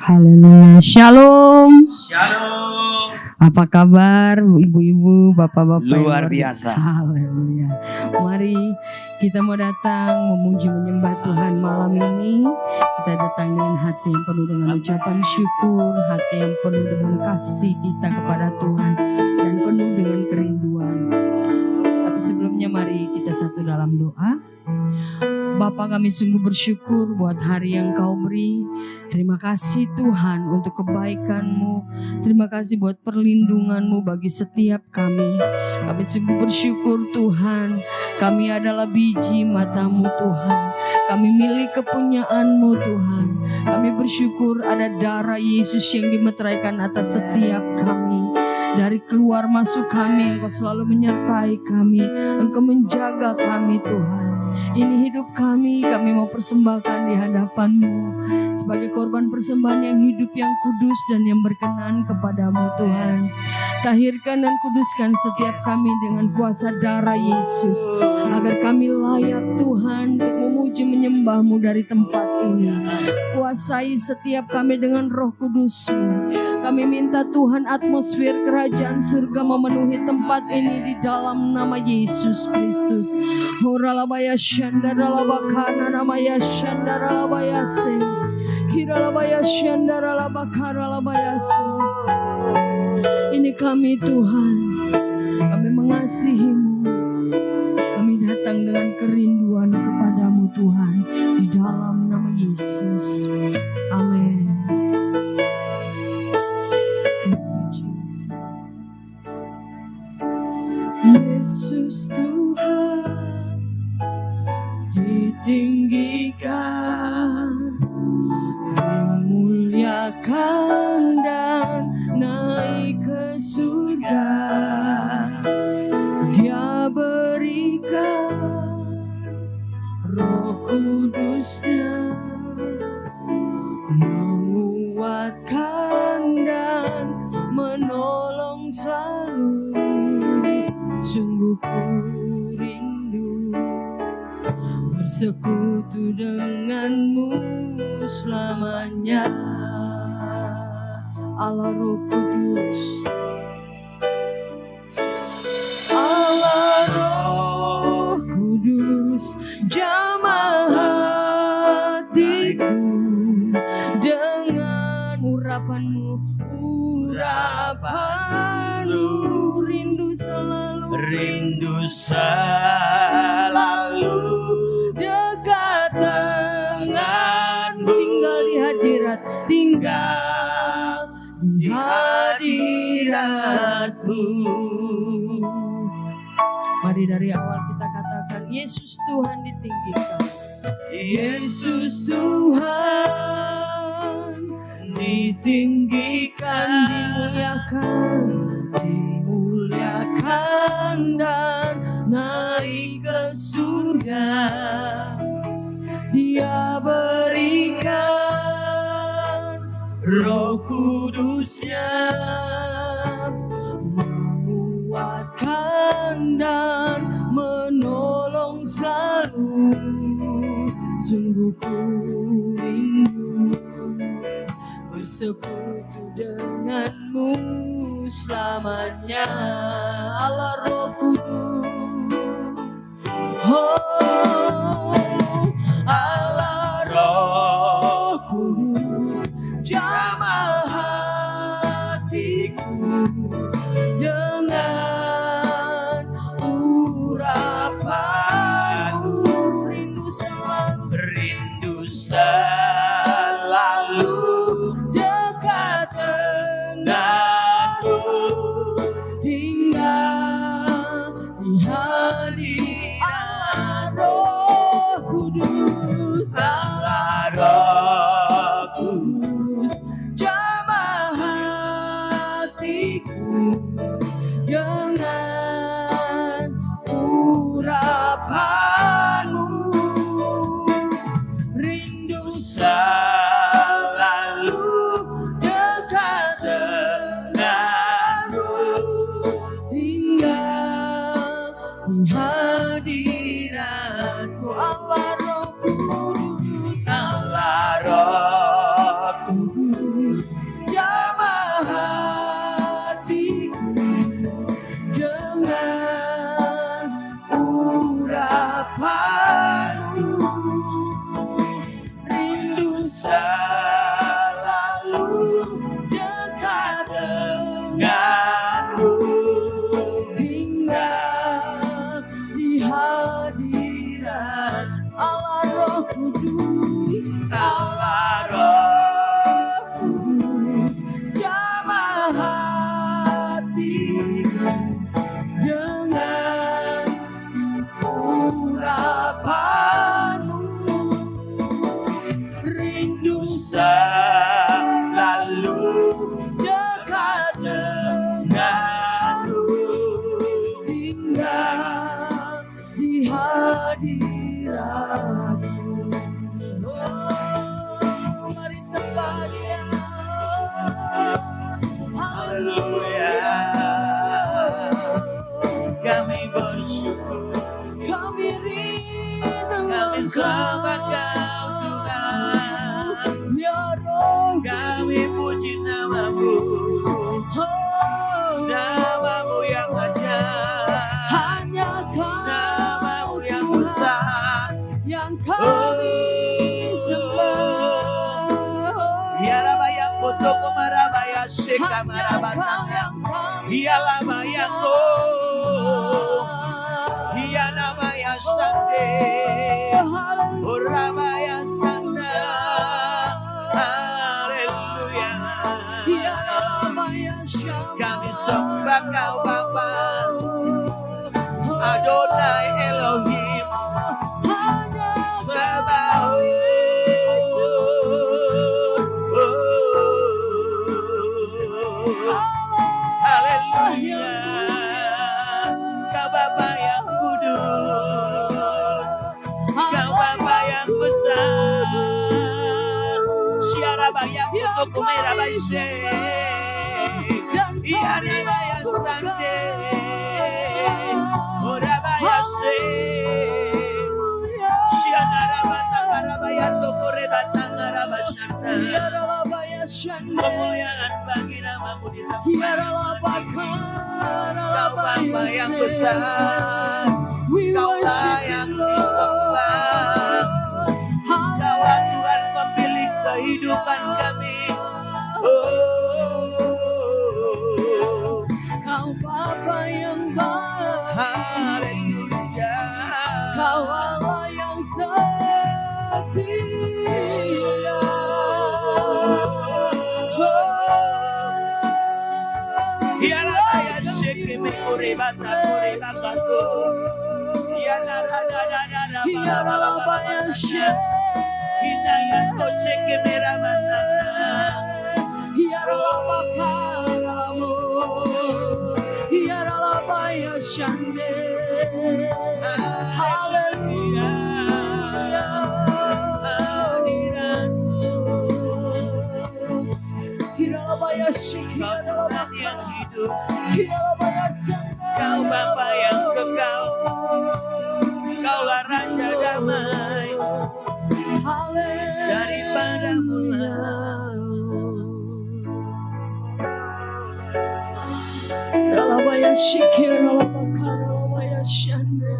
Haleluya. Shalom. Shalom. Apa kabar ibu-ibu, bapak-bapak? Luar biasa. Haleluya. Mari kita mau datang memuji menyembah Tuhan malam ini. Kita datang dengan hati yang penuh dengan ucapan syukur, hati yang penuh dengan kasih kita kepada Tuhan dan penuh dengan kerinduan. Tapi sebelumnya mari kita satu dalam doa. Bapa, kami sungguh bersyukur buat hari yang Kau beri. Terima kasih Tuhan untuk kebaikan-Mu. Terima kasih buat perlindungan-Mu bagi setiap kami. Kami sungguh bersyukur Tuhan. Kami adalah biji mata-Mu Tuhan. Kami milik kepunyaan-Mu Tuhan. Kami bersyukur ada darah Yesus yang dimeteraikan atas setiap kami. Dari keluar masuk kami, Engkau selalu menyertai kami. Engkau menjaga kami Tuhan. Ini hidup kami mau persembahkan di hadapan-Mu sebagai korban persembahan yang hidup, yang kudus dan yang berkenan kepada-Mu Tuhan. Tahirkan dan kuduskan setiap kami dengan kuasa darah Yesus, agar kami layak Tuhan untuk memuji menyembah-Mu dari tempat ini. Kuasai setiap kami dengan Roh Kudus-Mu. Kami minta Tuhan atmosfer kerajaan surga memenuhi tempat ini di dalam nama Yesus Kristus. Horalabaya shandaralabakana namaya shandaralabayase. Kiralabaya shandaralabakaralabayase. Ini kami Tuhan, kami mengasihi-Mu. Kami datang dengan kerinduan kepada-Mu Tuhan, di dalam nama Yesus. Amin. Yesus Tuhan ditinggikan, dimuliakan dan naik ke surga. Dia berikan Roh Kudus-Nya, menguatkan dan menolong selalu. Sungguh ku rindu bersekutu dengan-Mu selamanya. Allah Roh Kudus, Allah Roh Kudus, jamah hatiku dengan urapan-Mu, rindu selalu dekat dengan-Mu. Tinggal di hadirat-Mu. Mari dari awal kita katakan, Yesus Tuhan ditinggikan, Yesus Tuhan ditinggikan, dimuliakan dan naik ke surga. Dia berikan Roh Kudus-Nya, menguatkan dan menolong selalu. Sungguh ku rindu bersekutu dengan-Mu selamanya. Allah Roh Kudus, oh Allah Roh Kudus, jamah hatiku dengan urapan-Mu. Rindu selalu dekat denganmu. Tinggal di hadirat Allah Roh jamah hatiku dengan urapanmu, rindu selalu dekat denganmu, tinggal di hadirat Allah Roh Kudus, Allah Roh Kudus, jamah hatiku dengan urapanmu, rindu selalu dekat denganmu, tinggal di hadiratmu. Oh, mari sembah Dia. Haleluya. Kami bersyukur, Kami rindu kami sembah Kau Tuhan. Ya Roh Kami puji namamu, Oh, namamu yang ajaib, hanya namamu Kau yang Tuhan besar. yang kami sembah. Ya Rabaya Koto Komarabaya Sheka Hanya Kau Marabatanga. yang kami Ya Labaya Ko, Ya Namaya Sande, Urabaya Sanda. Haleluya. Kami sembah Kau Bapa, Adonai Elohim, Sabaoth. Haleluya. Kau Bapa yang kudus, Kau Bapa yang besar. Siarabaya Kuto Kumerabaishe, Iarabaya Sande, Orabaya Se, Sianarabata Karabaya Tokorebata Narabashanta. Kemuliaan bagi namamu di tempat. Kau Bapa yang besar, Kaulah yang disembah. Kaulah Tuhan pemilik kehidupan kami. Oh, Kau Bapa yang baik, haleluya. Kau Allah yang setia. Ya Rabaya Shekeme Korebata Korebakato. Ya Narada Ya Rabba yang Hinayanto Shekeme Ramana. Ya Rabba Karamu, Ya Rabba ya Shande. Haleluya. Ya Rabba ya Shik, Kau Ya Rabba Tuhan yang hidup, Ya Rabba ya Shande. Kau Bapa yang kekal, Kaulah Raja damai daripada mula. Ralabaya Shikir, Ralabaka, Ralabaya Shande.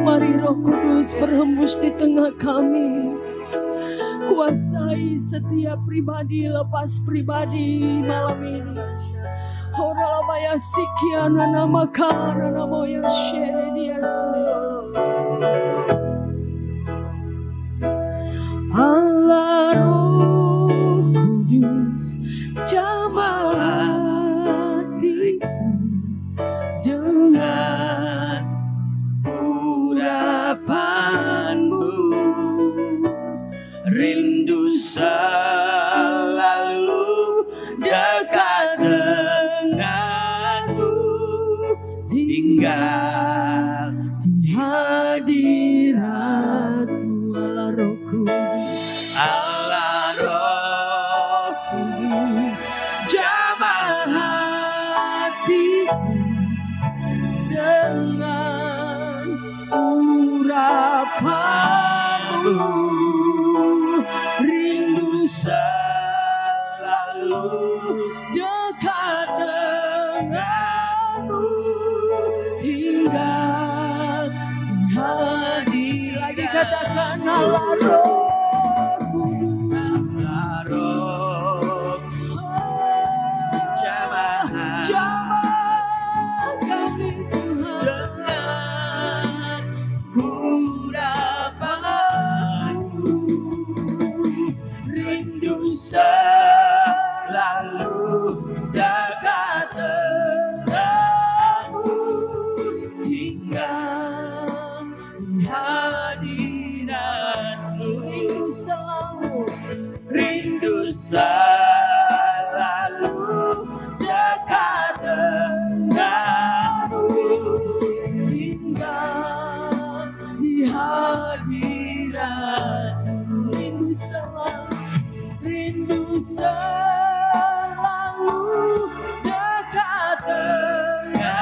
Mari Roh Kudus berhembus di tengah kami. Kuasai setiap pribadi lepas pribadi malam ini. Ralabaya Sikiana Namaka, Ralabaya Shere Diase. Allah Roh Kudus, jamah hatiku dengan urapanmu, Rindu selalu dekat denganmu, tinggal di hadirat katakan Allah Roh jamah kami Tuhan urapanku rindu selalu dekat denganmu tinggal di hadiratmu rindu selalu dekat denganmu tinggal di hadiratmu rindu selalu dekat denganmu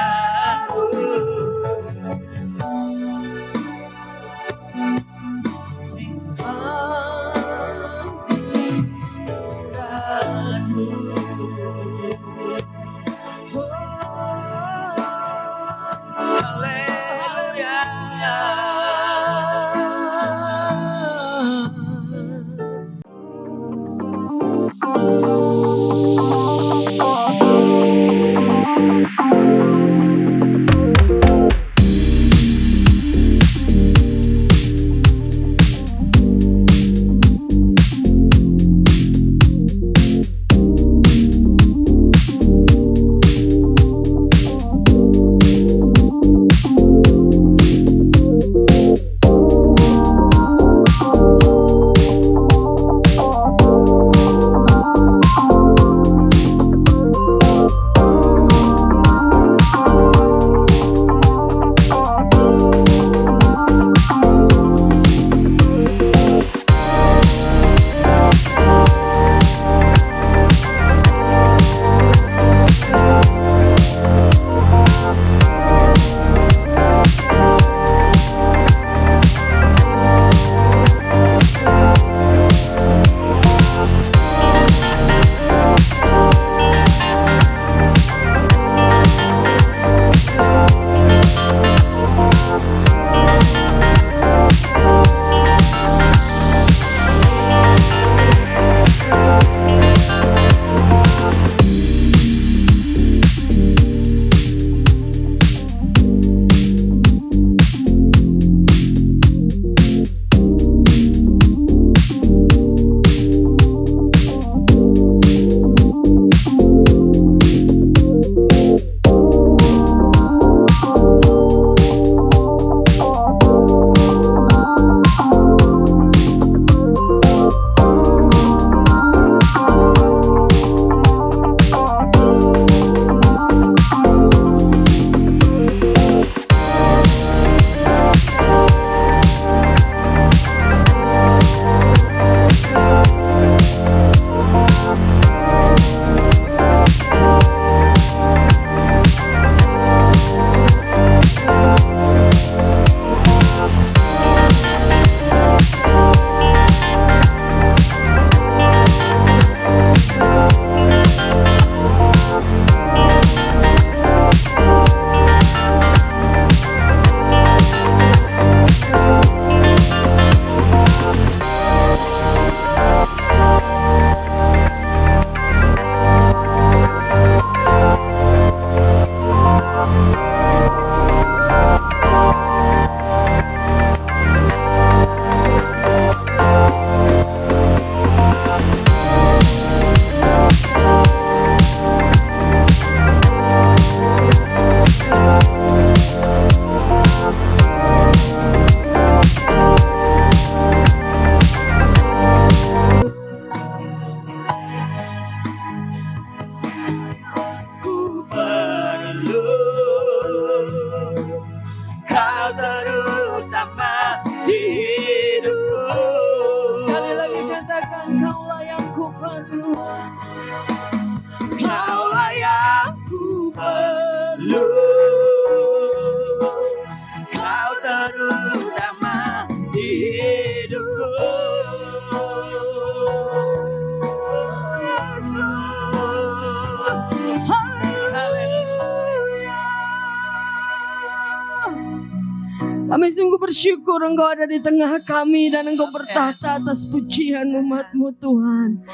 Kami sungguh bersyukur Engkau ada di tengah kami dan Engkau bertahta atas pujian umat-Mu Tuhan.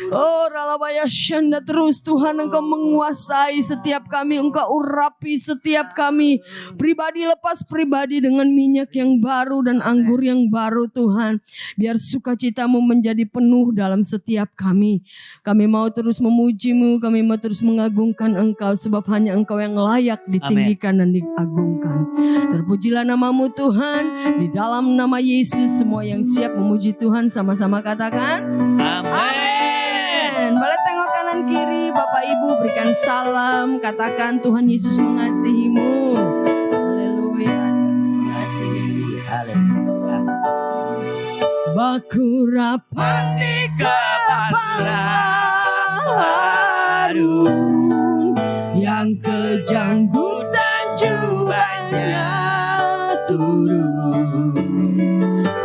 Oh Ralabaya Syanda, terus Tuhan Engkau menguasai setiap kami, Engkau urapi setiap kami. Pribadi lepas pribadi dengan minyak yang baru dan anggur yang baru Tuhan. Biar sukacita-Mu menjadi penuh dalam setiap kami. Kami mau terus memuji-Mu, kami mau terus mengagungkan Engkau sebab hanya Engkau yang layak ditinggikan dan diagungkan. Terpujilah nama-Mu Tuhan, di dalam nama Yesus semua yang siap memuji Tuhan sama-sama katakan amin. Boleh tengok kanan kiri, Bapak Ibu berikan salam, katakan Tuhan Yesus mengasihimu. Haleluya, Yesus mengasihi. Haleluya. Bakura Pandika Harun yang kejanggutan jubahnya turun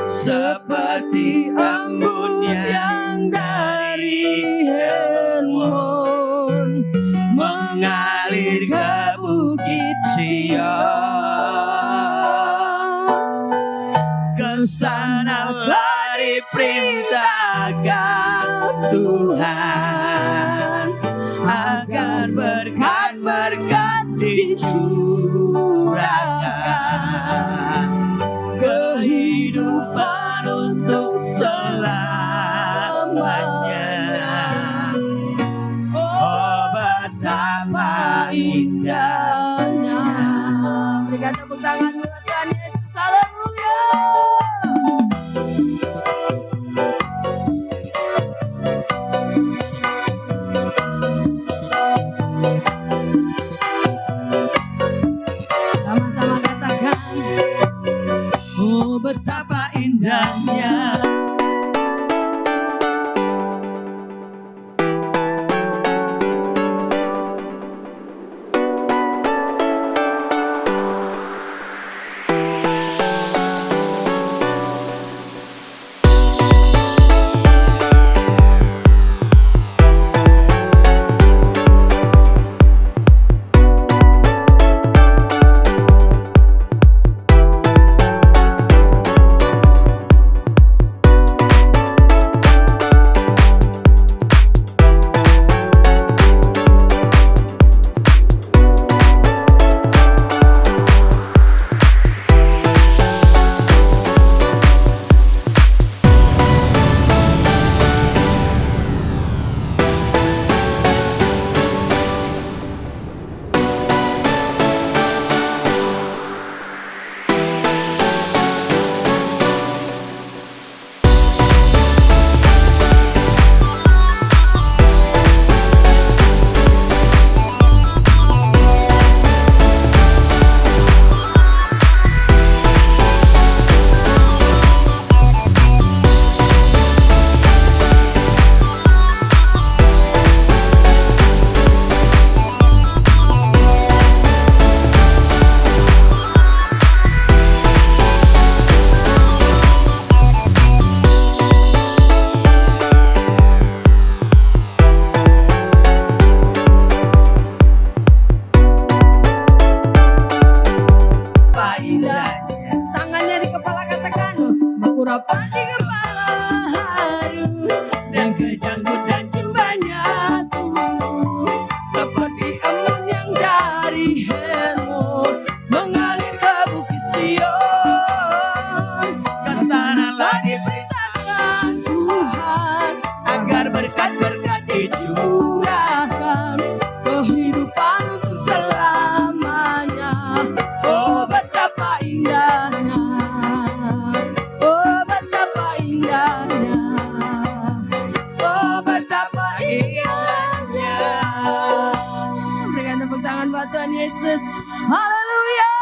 seperti embun yang dari Hermon mengalir ke bukit Sion. Kesanalah diperintahkan Tuhan agar berkat-berkat dicurahkan, kehidupan untuk selamanya. Oh betapa indahnya. Berikan tepuk tangan buat Tuhan Yesus. Haleluya. Sama-sama katakan, oh betapa indahnya. Tangannya di kepala katakan, Bakurapan di kepala Harun dan kejanggut dan jubahnya turun seperti embun yang dari Hermon mengalir ke bukit Sion. Kesanalah diperintahkan Tuhan agar berkat-berkat curahkan kehidupan untuk selamanya. Oh betapa indahnya, oh betapa indahnya, oh betapa indahnya. Berikan tepuk tangan buat Tuhan Yesus. Haleluya.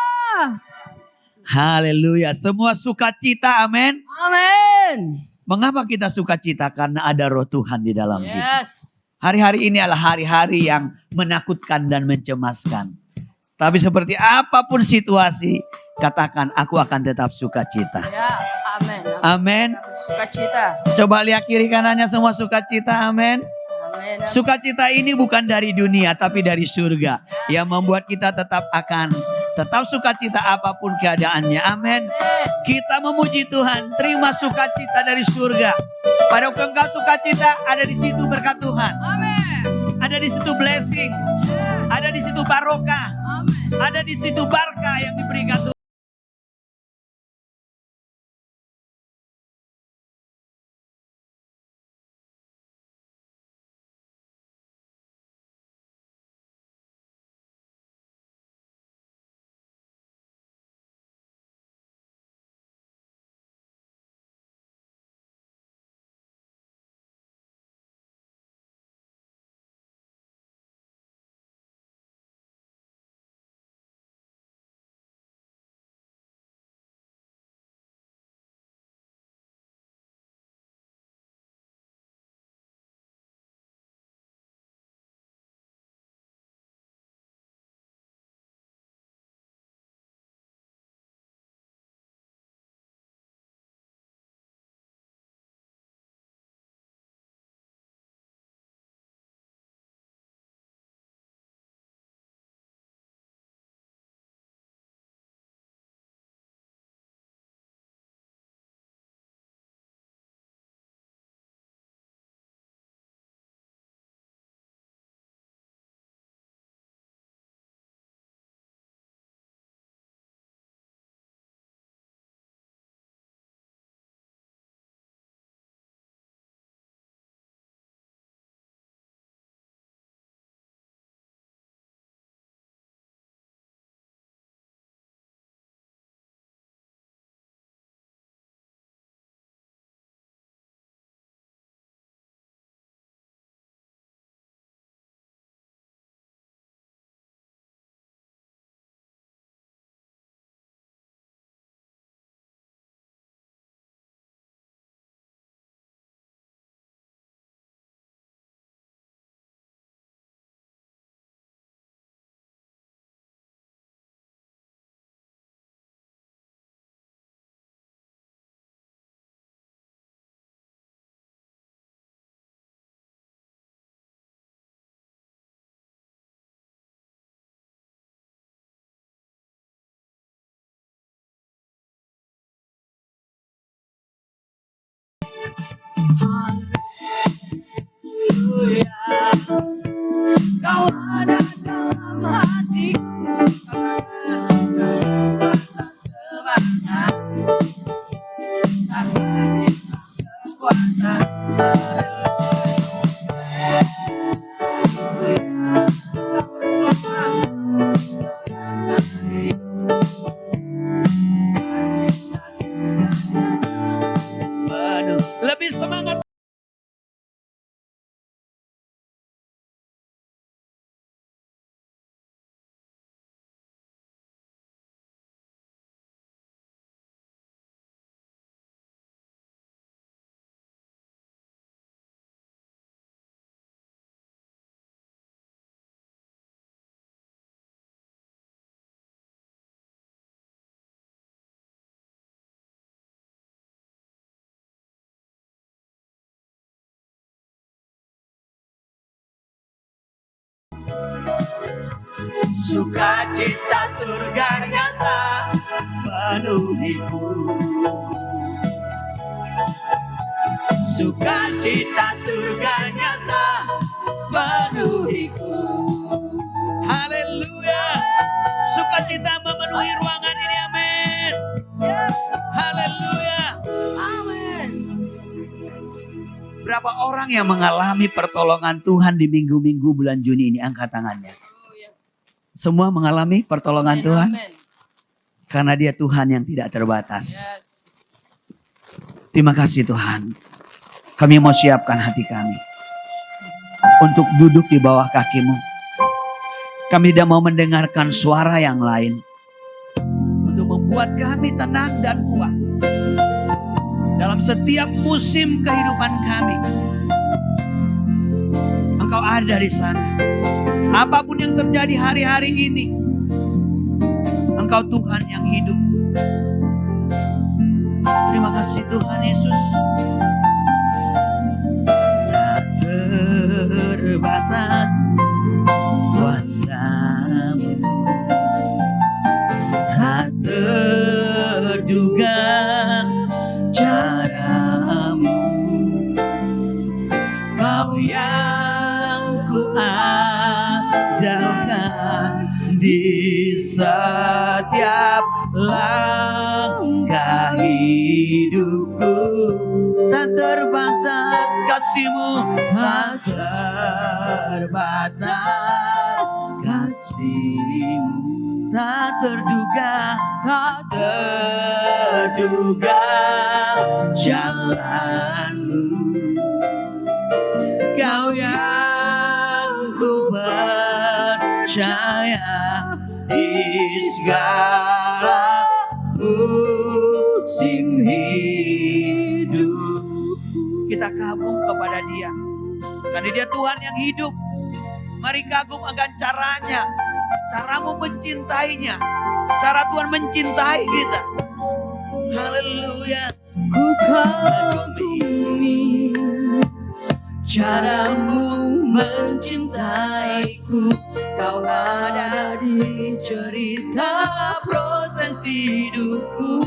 Haleluya. Semua sukacita, amin. Amin. Mengapa kita sukacita? Karena ada roh Tuhan di dalam kita. Yes. Hari-hari ini adalah hari-hari yang menakutkan dan mencemaskan. Tapi seperti apapun situasi, katakan aku akan tetap sukacita. Ya, amin. Amin. Sukacita. Coba lihat kiri kanannya semua sukacita, amin. Amin. Sukacita ini bukan dari dunia tapi dari surga. Yang membuat kita tetap akan Tetap sukacita apapun keadaannya. Amin. Kita memuji Tuhan. Terima sukacita dari surga. Pada waktu engkau sukacita, ada di situ berkat Tuhan. Ada di situ blessing. Ada di situ barokah. Ada di situ berkah yang diberikan Tuhan. Kau ada dalam hatiku, rasa semangat, rasa kekuatan. Lebih semangat. Sukacita surga nyata penuhiku. Sukacita surga nyata penuhiku. Haleluya. Sukacita memenuhi ruangan ini. Amin. Haleluya. Amin. Berapa orang yang mengalami pertolongan Tuhan di minggu-minggu bulan Juni ini? Angkat tangannya. Semua mengalami pertolongan Tuhan. Amin. Karena dia Tuhan yang tidak terbatas. Yes. Terima kasih Tuhan. Kami mau siapkan hati kami. Untuk duduk di bawah kaki-Mu. Kami tidak mau mendengarkan suara yang lain. Untuk membuat kami tenang dan kuat. Dalam setiap musim kehidupan kami. Engkau ada di sana. Apapun yang terjadi hari-hari ini. Engkau Tuhan yang hidup. Terima kasih Tuhan Yesus. Tak terbatas kuasa-Mu. ku andalkan di setiap langkah hidupku. Tak terbatas kasih-Mu, tak terbatas kasih-Mu, tak terduga, tak terduga jalan-Mu. Kau yang ku percaya di segala musim hidup. Kita kagum kepada Dia, karena Dia Tuhan yang hidup. Mari kagum akan caranya, caramu mencintainya, cara Tuhan mencintai kita. Haleluya. Ku kagumi caramu mencintaiku. Kau ada di cerita proses hidupku.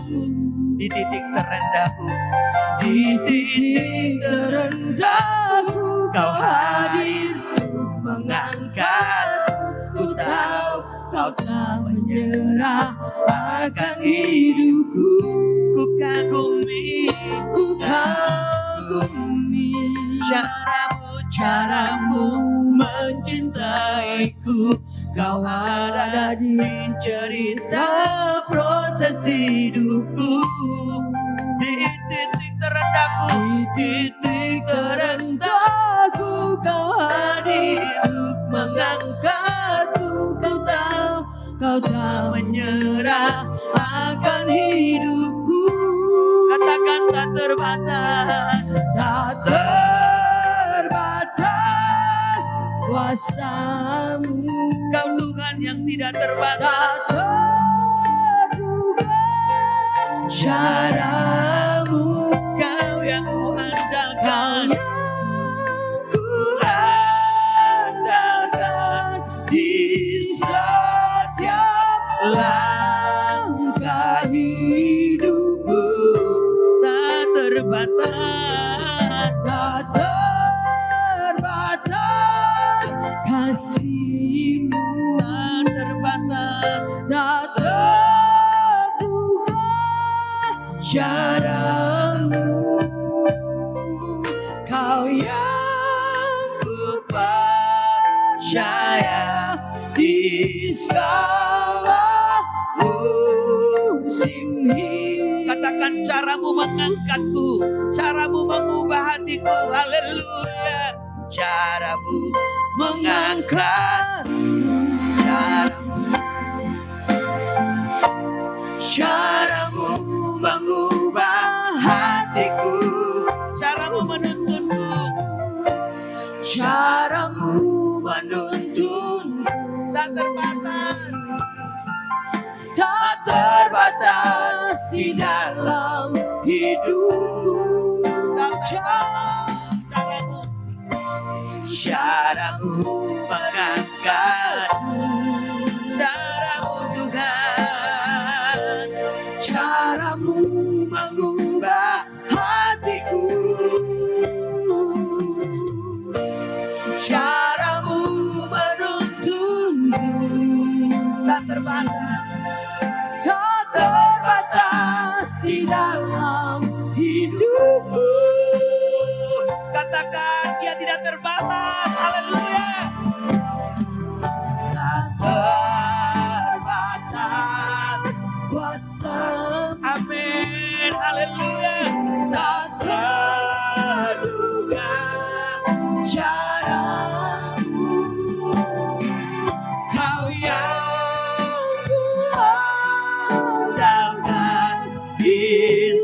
Di titik terendahku, Di titik terendahku Kau hadir untuk mengangkat. Ku tahu Kau tak menyerah akan hidupku. ku kagumi Caramu mencintaiku. Kau ada di cerita proses hidupku. di titik terendahku, Di titik terendahku Kau hadir untuk mengangkatku. Kau tak menyerah akan hidupku. katakan tak terbatas. Tak terbatas kuasa-Mu. Kau Tuhan yang tidak Tak terbatas. terduga cara-Mu. Kau yang ku Kau andalkan, yang ku andalkan di setiap langkah hidupku. tak terbatas. Tak terbatas kasih-Mu. Tak terbatas. Tak terduga cara-Mu. Kau yang ku percaya di segala musim hidup. Katakan caramu mengangkatku, caramu mengubah hatiku. Haleluya. Caramu mengangkat, Caramu mengubah hatiku. caramu menuntunku. Caramu menuntun. Tak terbatas. Tak terbatas di dalam hidupku. Tak terbatas. Caramu, Caramu mengangkat, caramu Tuhan. Caramu mengubah hatiku. Caramu menuntunku. Tak terbatas. Tak terbatas di dalam hidupku. Katakan Dia tidak terbatas. Haleluya. Tak terbatas kuasa. Amin. Haleluya. Tak terduga cara-Mu. Kau yang ku andalkan di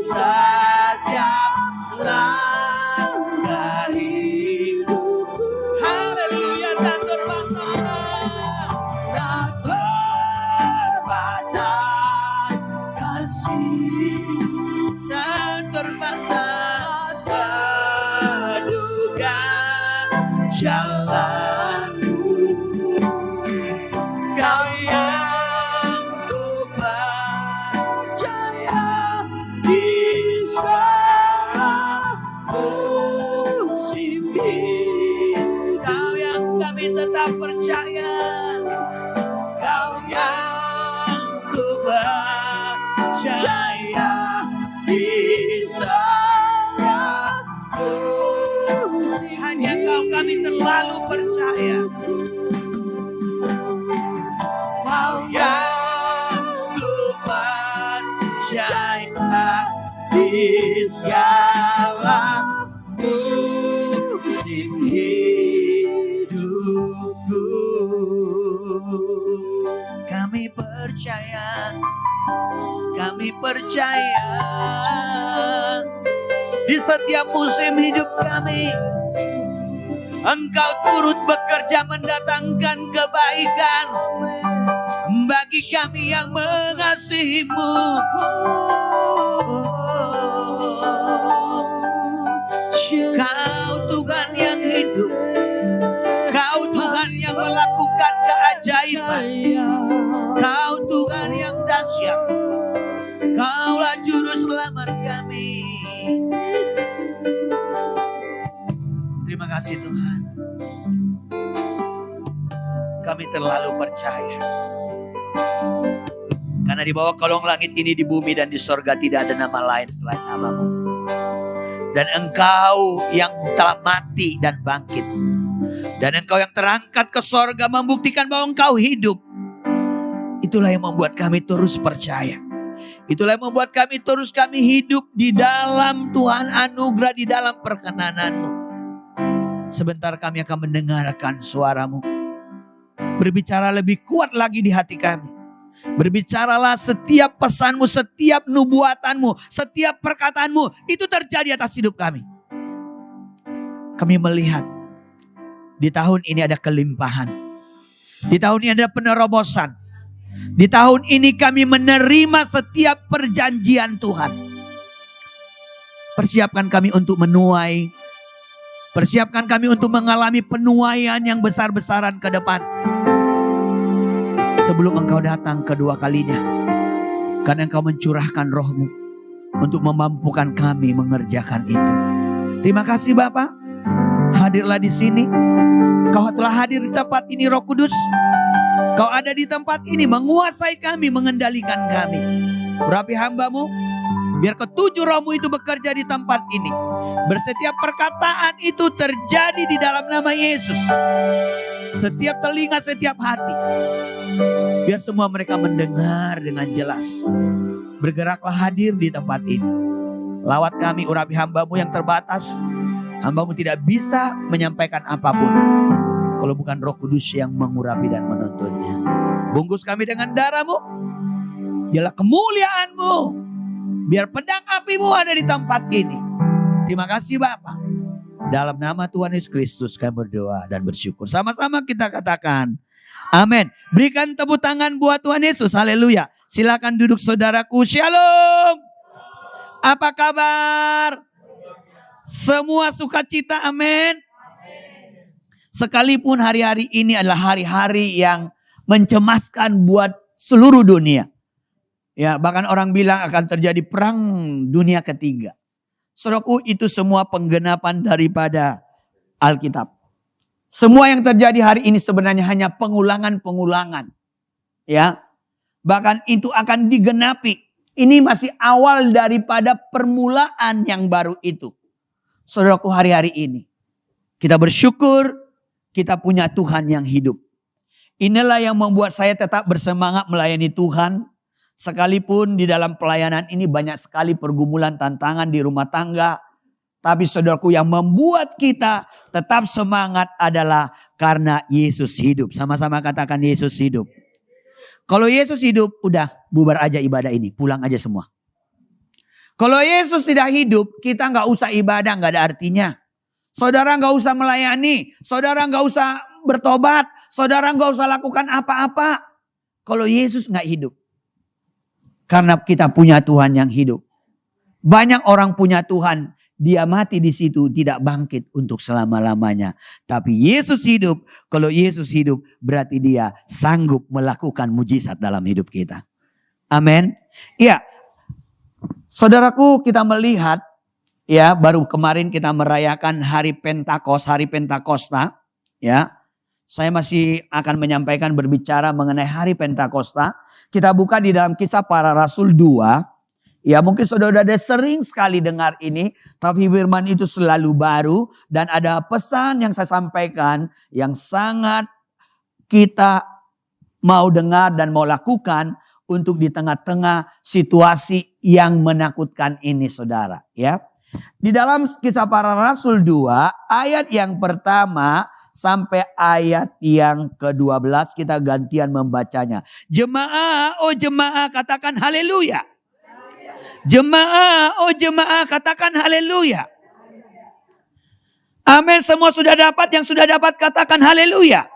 setiap langkah hidupku. Haleluya. Tak terbatas. Tak terbatas kasih. Tak terbatas. Tak terduga jalan-Mu. Kau yang ku percaya di segala musim hidup. Kau yang kami kami tetap percaya. Kau yang ku percaya bisa. Hanya Kau kami terlalu percaya. Kau yang ku percaya di segala musim hidupku. Kami percaya, kami percaya di setiap musim hidup kami Engkau turut bekerja mendatangkan kebaikan bagi kami yang mengasihi-Mu. Kau Tuhan yang hidup, Kau Tuhan yang melakukan keajaiban, Kau Tuhan yang dahsyat, Kaulah juru selamat kami. Terima kasih Tuhan. Kami terlalu percaya. Karena di bawah kolong langit ini, di bumi dan di sorga tidak ada nama lain selain nama-Mu. Dan Engkau yang telah mati dan bangkit. Dan Engkau yang terangkat ke sorga membuktikan bahwa Engkau hidup. Itulah yang membuat kami terus percaya. Itulah yang membuat kami hidup di dalam Tuhan anugerah, di dalam perkenanan-Mu. Sebentar kami akan mendengarkan suara-Mu. Berbicara lebih kuat lagi di hati kami. Berbicaralah setiap pesan-Mu, setiap nubuatan-Mu, setiap perkataan-Mu. Itu terjadi atas hidup kami. Kami melihat di tahun ini ada kelimpahan. Di tahun ini ada penerobosan. Di tahun ini kami menerima setiap perjanjian Tuhan. Persiapkan kami untuk menuai. Persiapkan kami untuk mengalami penuaian yang besar-besaran ke depan. Sebelum Engkau datang kedua kalinya. Karena Engkau mencurahkan Roh-Mu untuk memampukan kami mengerjakan itu. Terima kasih Bapa. Hadirlah di sini. Kau telah hadir di tempat ini Roh Kudus. Kau ada di tempat ini menguasai kami, mengendalikan kami. Urapi hamba-Mu. Biar ketujuh Roh-Mu itu bekerja di tempat ini. Bersetiap perkataan itu terjadi di dalam nama Yesus. Setiap telinga, setiap hati. Biar semua mereka mendengar dengan jelas. Bergeraklah hadir di tempat ini. Lawat kami, urapi hamba-Mu yang terbatas. Hamba-Mu tidak bisa menyampaikan apapun kalau bukan Roh Kudus yang mengurapi dan menuntunnya. Bungkus kami dengan darah-Mu. Biarlah kemuliaan-Mu. Biar pedang api-Mu ada di tempat ini. Terima kasih Bapa. Dalam nama Tuhan Yesus Kristus kami berdoa dan bersyukur. Sama-sama kita katakan amin. Berikan tepuk tangan buat Tuhan Yesus. Haleluya. Silakan duduk saudaraku. Shalom. Apa kabar? Semua sukacita. Amin. Sekalipun hari-hari ini adalah hari-hari yang mencemaskan buat seluruh dunia. Ya, bahkan orang bilang akan terjadi perang dunia ketiga. Saudaraku, itu semua penggenapan daripada Alkitab. Semua yang terjadi hari ini sebenarnya hanya pengulangan-pengulangan. Ya. Bahkan itu akan digenapi. Ini masih awal daripada permulaan yang baru itu. Saudaraku, hari-hari ini kita bersyukur kita punya Tuhan yang hidup. Inilah yang membuat saya tetap bersemangat melayani Tuhan. Sekalipun di dalam pelayanan ini banyak sekali pergumulan, tantangan di rumah tangga. Tapi saudaraku, yang membuat kita tetap semangat adalah karena Yesus hidup. Sama-sama katakan Yesus hidup. Kalau Yesus hidup, udah bubar aja ibadah ini. Pulang aja semua. Kalau Yesus tidak hidup, kita gak usah ibadah, gak ada artinya. Saudara gak usah melayani. Saudara gak usah bertobat. Saudara gak usah lakukan apa-apa. Kalau Yesus gak hidup. Karena kita punya Tuhan yang hidup. Banyak orang punya Tuhan, dia mati di situ tidak bangkit untuk selama-lamanya. Tapi Yesus hidup, kalau Yesus hidup berarti dia sanggup melakukan mujizat dalam hidup kita. Amin. Iya. Saudaraku, kita melihat ya, baru kemarin kita merayakan hari Pentakosta, ya. saya masih akan menyampaikan berbicara mengenai hari Pentakosta. Kita buka di dalam Kisah Para Rasul 2. Ya mungkin saudara sudah sering sekali dengar ini. Tapi firman itu selalu baru. Dan ada pesan yang saya sampaikan yang sangat kita mau dengar dan mau lakukan. Untuk di tengah-tengah situasi yang menakutkan ini saudara. Ya. Di dalam Kisah Para Rasul 2 ayat yang pertama sampai ayat yang ke-12 kita gantian membacanya. Jemaah, oh jemaah katakan haleluya. Jemaah, oh jemaah katakan haleluya. Amin, semua sudah dapat, yang sudah dapat katakan haleluya.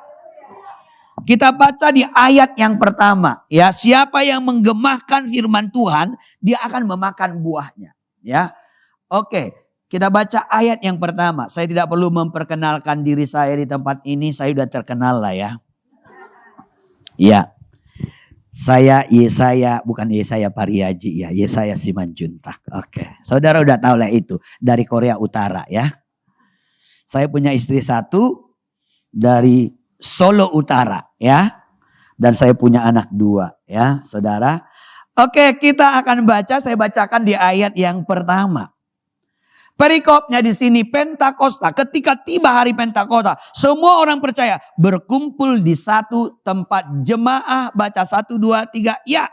Kita baca di ayat yang pertama, ya, siapa yang menggemahkan firman Tuhan, dia akan memakan buahnya, ya. Oke, kita baca ayat yang pertama. Saya tidak perlu memperkenalkan diri saya di tempat ini, saya sudah terkenal lah ya. Ya. Saya Yesaya, bukan Yesaya Pariaji ya, Yesaya Simanjuntak. Oke, saudara udah tahu lah itu, dari Korea Utara ya. Saya punya istri satu dari Solo Utara ya. Dan saya punya anak 2 ya saudara. Oke, kita akan baca, saya bacakan di ayat yang pertama. Perikopnya di sini Pentakosta, ketika tiba hari Pentakosta, semua orang percaya berkumpul di satu tempat. Jemaah baca 1, 2, 3, ya.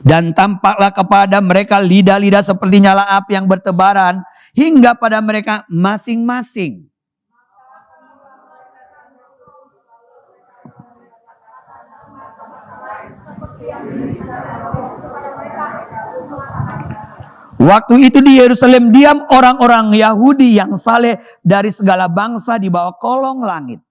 Dan tampaklah kepada mereka lidah-lidah seperti nyala api yang bertebaran hingga pada mereka masing-masing. Waktu itu di Yerusalem diam orang-orang Yahudi yang saleh dari segala bangsa di bawah kolong langit.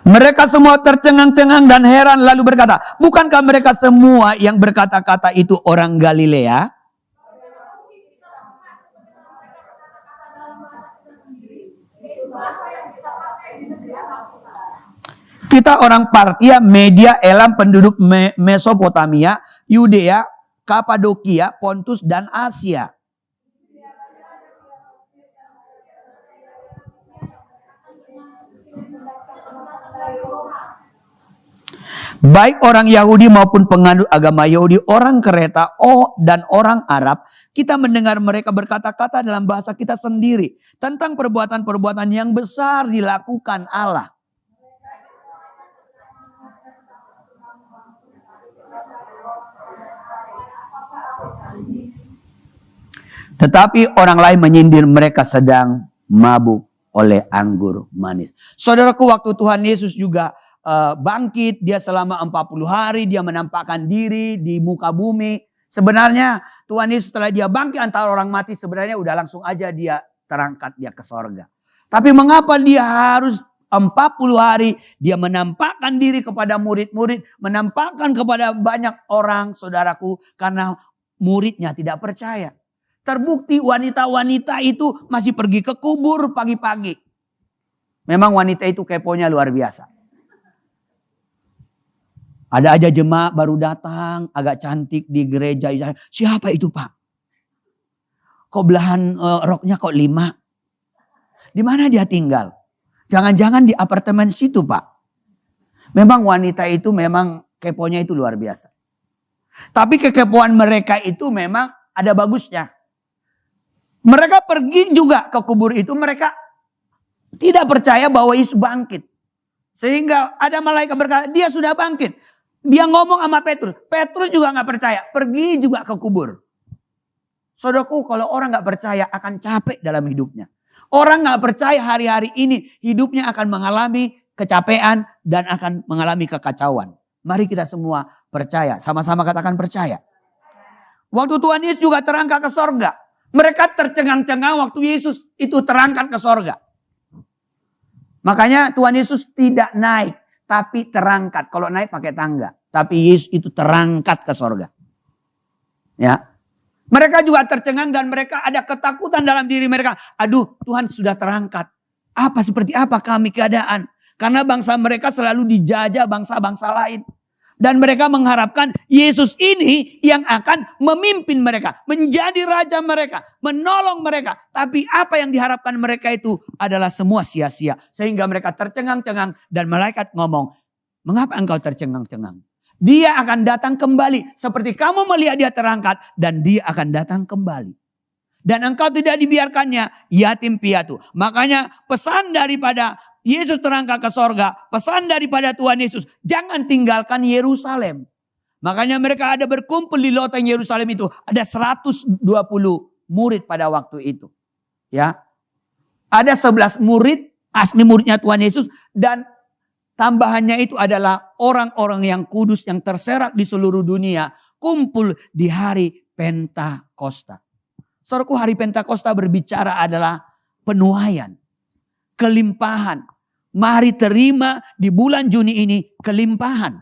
Mereka semua tercengang-cengang dan heran lalu berkata, bukankah mereka semua yang berkata-kata itu orang Galilea? Kita orang Partia, Media, Elam, penduduk Mesopotamia, Yudea, Kapadokia, Pontus, dan Asia. Baik orang Yahudi maupun penganut agama Yahudi, orang Kreta, dan orang Arab, kita mendengar mereka berkata-kata dalam bahasa kita sendiri tentang perbuatan-perbuatan yang besar dilakukan Allah. Tetapi orang lain menyindir mereka sedang mabuk oleh anggur manis. Saudaraku, waktu Tuhan Yesus juga bangkit, dia selama 40 hari dia menampakkan diri di muka bumi. Sebenarnya Tuhan Yesus setelah dia bangkit antara orang mati, sebenarnya udah langsung aja dia terangkat dia ke sorga. Tapi mengapa dia harus 40 hari dia menampakkan diri kepada murid-murid, menampakkan kepada banyak orang, saudaraku, karena muridnya tidak percaya. Terbukti wanita-wanita itu masih pergi ke kubur pagi-pagi. Memang wanita itu keponya luar biasa. Ada aja jemaat baru datang, agak cantik di gereja. Siapa itu Pak? Kok belahan roknya kok 5? Di mana dia tinggal? Jangan-jangan di apartemen situ Pak. Memang wanita itu memang keponya itu luar biasa. Tapi kekepoan mereka itu memang ada bagusnya. Mereka pergi juga ke kubur itu, mereka tidak percaya bahwa Yesus bangkit. Sehingga ada malaikat berkata, dia sudah bangkit. Dia ngomong sama Petrus. Petrus juga gak percaya, pergi juga ke kubur. Saudaraku, kalau orang gak percaya akan capek dalam hidupnya. Orang gak percaya hari-hari ini hidupnya akan mengalami kecapean dan akan mengalami kekacauan. Mari kita semua percaya, sama-sama katakan percaya. Waktu Tuhan Yesus juga terangkat ke sorga. Mereka tercengang-cengang waktu Yesus itu terangkat ke sorga. Makanya Tuhan Yesus tidak naik, tapi terangkat. Kalau naik pakai tangga. Tapi Yesus itu terangkat ke sorga. Ya. Mereka juga tercengang dan mereka ada ketakutan dalam diri mereka. Aduh, Tuhan sudah terangkat. Seperti apa kami keadaan? Karena bangsa mereka selalu dijajah bangsa-bangsa lain. Dan mereka mengharapkan Yesus ini yang akan memimpin mereka. Menjadi raja mereka. Menolong mereka. Tapi apa yang diharapkan mereka itu adalah semua sia-sia. Sehingga mereka tercengang-cengang. Dan malaikat ngomong, mengapa engkau tercengang-cengang? Dia akan datang kembali. Seperti kamu melihat dia terangkat. Dan dia akan datang kembali. Dan engkau tidak dibiarkannya yatim piatu. Makanya pesan daripada Yesus terangkat ke sorga. Pesan daripada Tuhan Yesus. Jangan tinggalkan Yerusalem. Makanya mereka ada berkumpul di loteng Yerusalem itu. Ada 120 murid pada waktu itu. Ya, ada 11 murid. Asli muridnya Tuhan Yesus. Dan tambahannya itu adalah orang-orang yang kudus. Yang terserak di seluruh dunia. Kumpul di hari Pentakosta. Saudaraku, hari Pentakosta berbicara adalah penuaian. Kelimpahan. Mari terima di bulan Juni ini kelimpahan.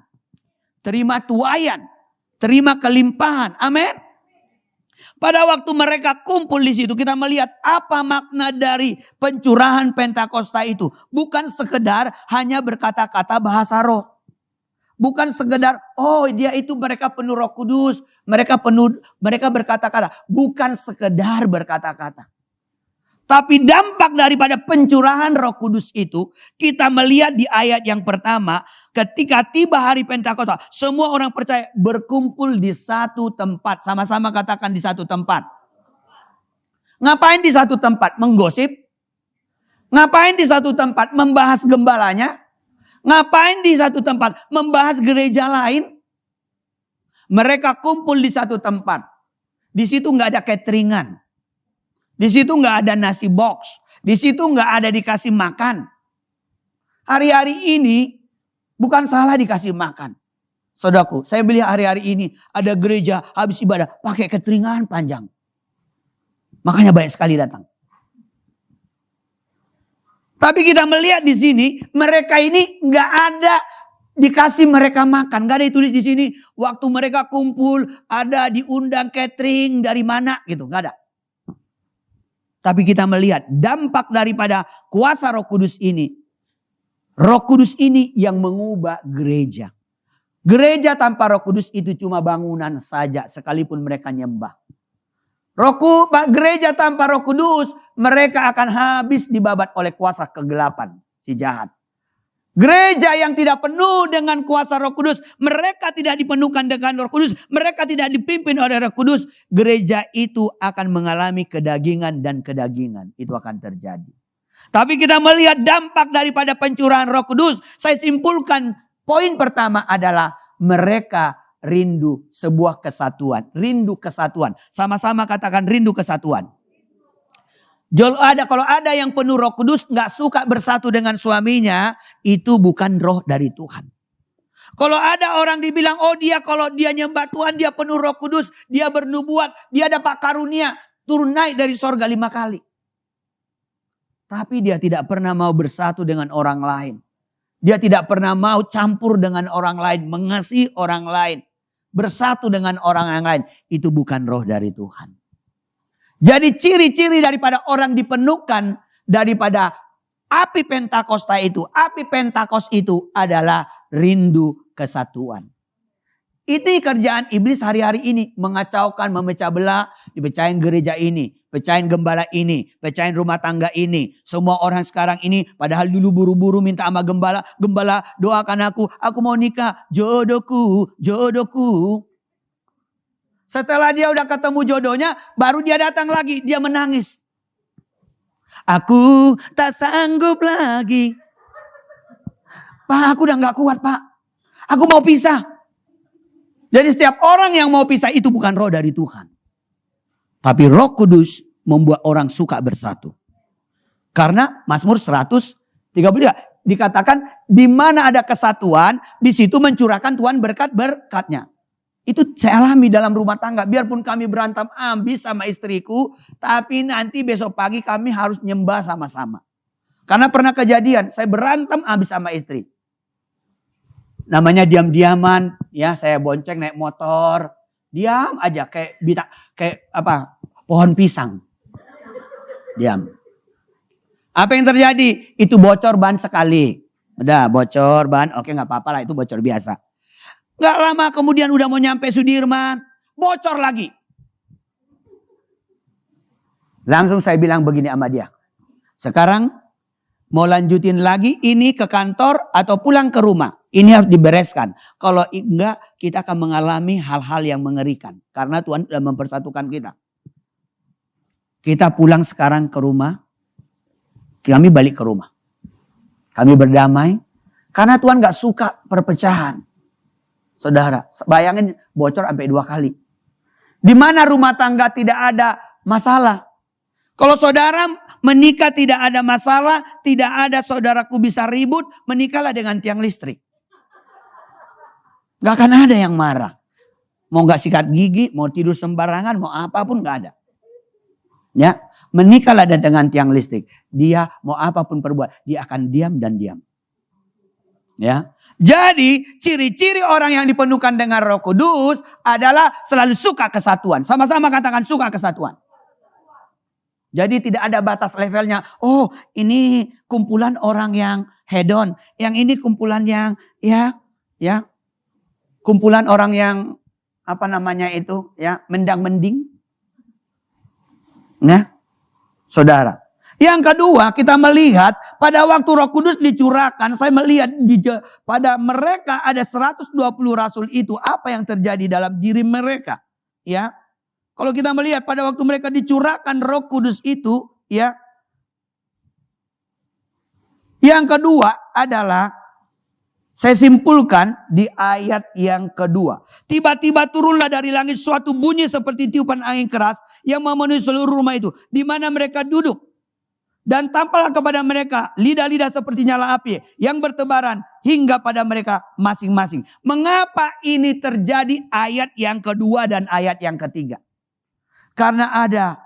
Terima tuaian. Terima kelimpahan. Amin. Pada waktu mereka kumpul di situ, kita melihat apa makna dari pencurahan Pentakosta itu. Bukan sekedar hanya berkata-kata bahasa roh. Bukan sekedar, oh dia itu mereka penuh Roh Kudus. Mereka berkata-kata. Bukan sekedar berkata-kata. Tapi dampak daripada pencurahan Roh Kudus itu, kita melihat di ayat yang pertama, ketika tiba hari Pentakosta, semua orang percaya berkumpul di satu tempat. Sama-sama katakan di satu tempat. Ngapain di satu tempat? Menggosip. Ngapain di satu tempat? Membahas gembalanya. Ngapain di satu tempat? Membahas gereja lain. Mereka kumpul di satu tempat. Di situ nggak ada cateringan. Di situ nggak ada nasi box. Di situ nggak ada dikasih makan. Hari-hari ini bukan salah dikasih makan. Saudaraku, saya beli hari-hari ini ada gereja habis ibadah pakai cateringan panjang. Makanya banyak sekali datang. Tapi kita melihat di sini mereka ini nggak ada dikasih mereka makan. Nggak ada ditulis di sini waktu mereka kumpul ada diundang catering dari mana gitu. Nggak ada. Tapi kita melihat dampak daripada kuasa Roh Kudus ini. Roh Kudus ini yang mengubah gereja. Gereja tanpa Roh Kudus itu cuma bangunan saja sekalipun mereka nyembah. Gereja tanpa Roh Kudus mereka akan habis dibabat oleh kuasa kegelapan si jahat. Gereja yang tidak penuh dengan kuasa Roh Kudus, mereka tidak dipenuhkan dengan Roh Kudus, mereka tidak dipimpin oleh Roh Kudus, gereja itu akan mengalami kedagingan dan kedagingan. Itu akan terjadi. Tapi kita melihat dampak daripada pencurahan Roh Kudus, saya simpulkan poin pertama adalah mereka rindu sebuah kesatuan, rindu kesatuan. Sama-sama katakan rindu kesatuan. Kalau ada yang penuh Roh Kudus nggak suka bersatu dengan suaminya, itu bukan roh dari Tuhan. Kalau ada orang dibilang, oh dia kalau dia nyembah Tuhan, dia penuh Roh Kudus, dia bernubuat, dia dapat karunia, turun naik dari sorga 5 kali. Tapi dia tidak pernah mau bersatu dengan orang lain. Dia tidak pernah mau campur dengan orang lain, mengasihi orang lain, bersatu dengan orang yang lain. Itu bukan roh dari Tuhan. Jadi ciri-ciri daripada orang dipenuhkan daripada api Pentakosta itu. Api Pentakos itu adalah rindu kesatuan. Itu kerjaan iblis hari-hari ini. Mengacaukan, memecah belah. Dipecahin gereja ini. Pecahin gembala ini. Pecahin rumah tangga ini. Semua orang sekarang ini padahal dulu buru-buru minta sama gembala. Gembala doakan aku. Aku mau nikah. Jodohku. Jodohku. Setelah dia udah ketemu jodohnya, baru dia datang lagi, dia menangis. Aku tak sanggup lagi. Pak, aku udah gak kuat, Pak. Aku mau pisah. Jadi setiap orang yang mau pisah itu bukan roh dari Tuhan. Tapi Roh Kudus membuat orang suka bersatu. Karena Mazmur 133 dikatakan di mana ada kesatuan, di situ mencurahkan Tuhan berkat-berkatnya. Itu saya alami dalam rumah tangga. Biarpun kami berantem ambis sama istriku. Tapi nanti besok pagi kami harus nyembah sama-sama. Karena pernah kejadian. Saya berantem ambis sama istri. Namanya diam-diaman. Ya, saya bonceng naik motor. Diam aja kayak pohon pisang. Diam. Apa yang terjadi? Itu bocor ban sekali. Udah bocor ban, oke nggak apa-apa lah, itu bocor biasa. Nggak lama kemudian udah mau nyampe Sudirman, bocor lagi. Langsung saya bilang begini sama dia. Sekarang mau lanjutin lagi ini ke kantor atau pulang ke rumah. Ini harus dibereskan. Kalau enggak, kita akan mengalami hal-hal yang mengerikan. Karena Tuhan sudah mempersatukan kita. Kita pulang sekarang ke rumah. Kami balik ke rumah. Kami berdamai. Karena Tuhan gak suka perpecahan. Saudara, bayangin bocor sampai 2 kali. Di mana rumah tangga tidak ada masalah. Kalau saudara menikah tidak ada masalah, tidak ada saudaraku bisa ribut, menikahlah dengan tiang listrik. Gak akan ada yang marah. Mau gak sikat gigi, mau tidur sembarangan, mau apapun gak ada. Ya, menikahlah dengan tiang listrik. Dia mau apapun perbuat, dia akan diam dan diam. Ya, jadi ciri-ciri orang yang dipenuhkan dengan Roh Kudus adalah selalu suka kesatuan. Sama-sama katakan suka kesatuan. Jadi tidak ada batas levelnya. Oh, ini kumpulan orang yang hedon, yang ini kumpulan yang ya, kumpulan orang yang apa namanya itu ya, mendang-mending. Nah, saudara. Yang kedua, kita melihat pada waktu Roh Kudus dicurahkan, saya melihat pada mereka ada 120 rasul itu, apa yang terjadi dalam diri mereka, ya. Kalau kita melihat pada waktu mereka dicurahkan Roh Kudus itu, ya. Yang kedua adalah saya simpulkan di ayat yang kedua. Tiba-tiba turunlah dari langit suatu bunyi seperti tiupan angin keras yang memenuhi seluruh rumah itu, di mana mereka duduk. Dan tampaklah kepada mereka lidah-lidah seperti nyala api yang bertebaran hingga pada mereka masing-masing. Mengapa ini terjadi ayat yang kedua dan ayat yang ketiga? Karena ada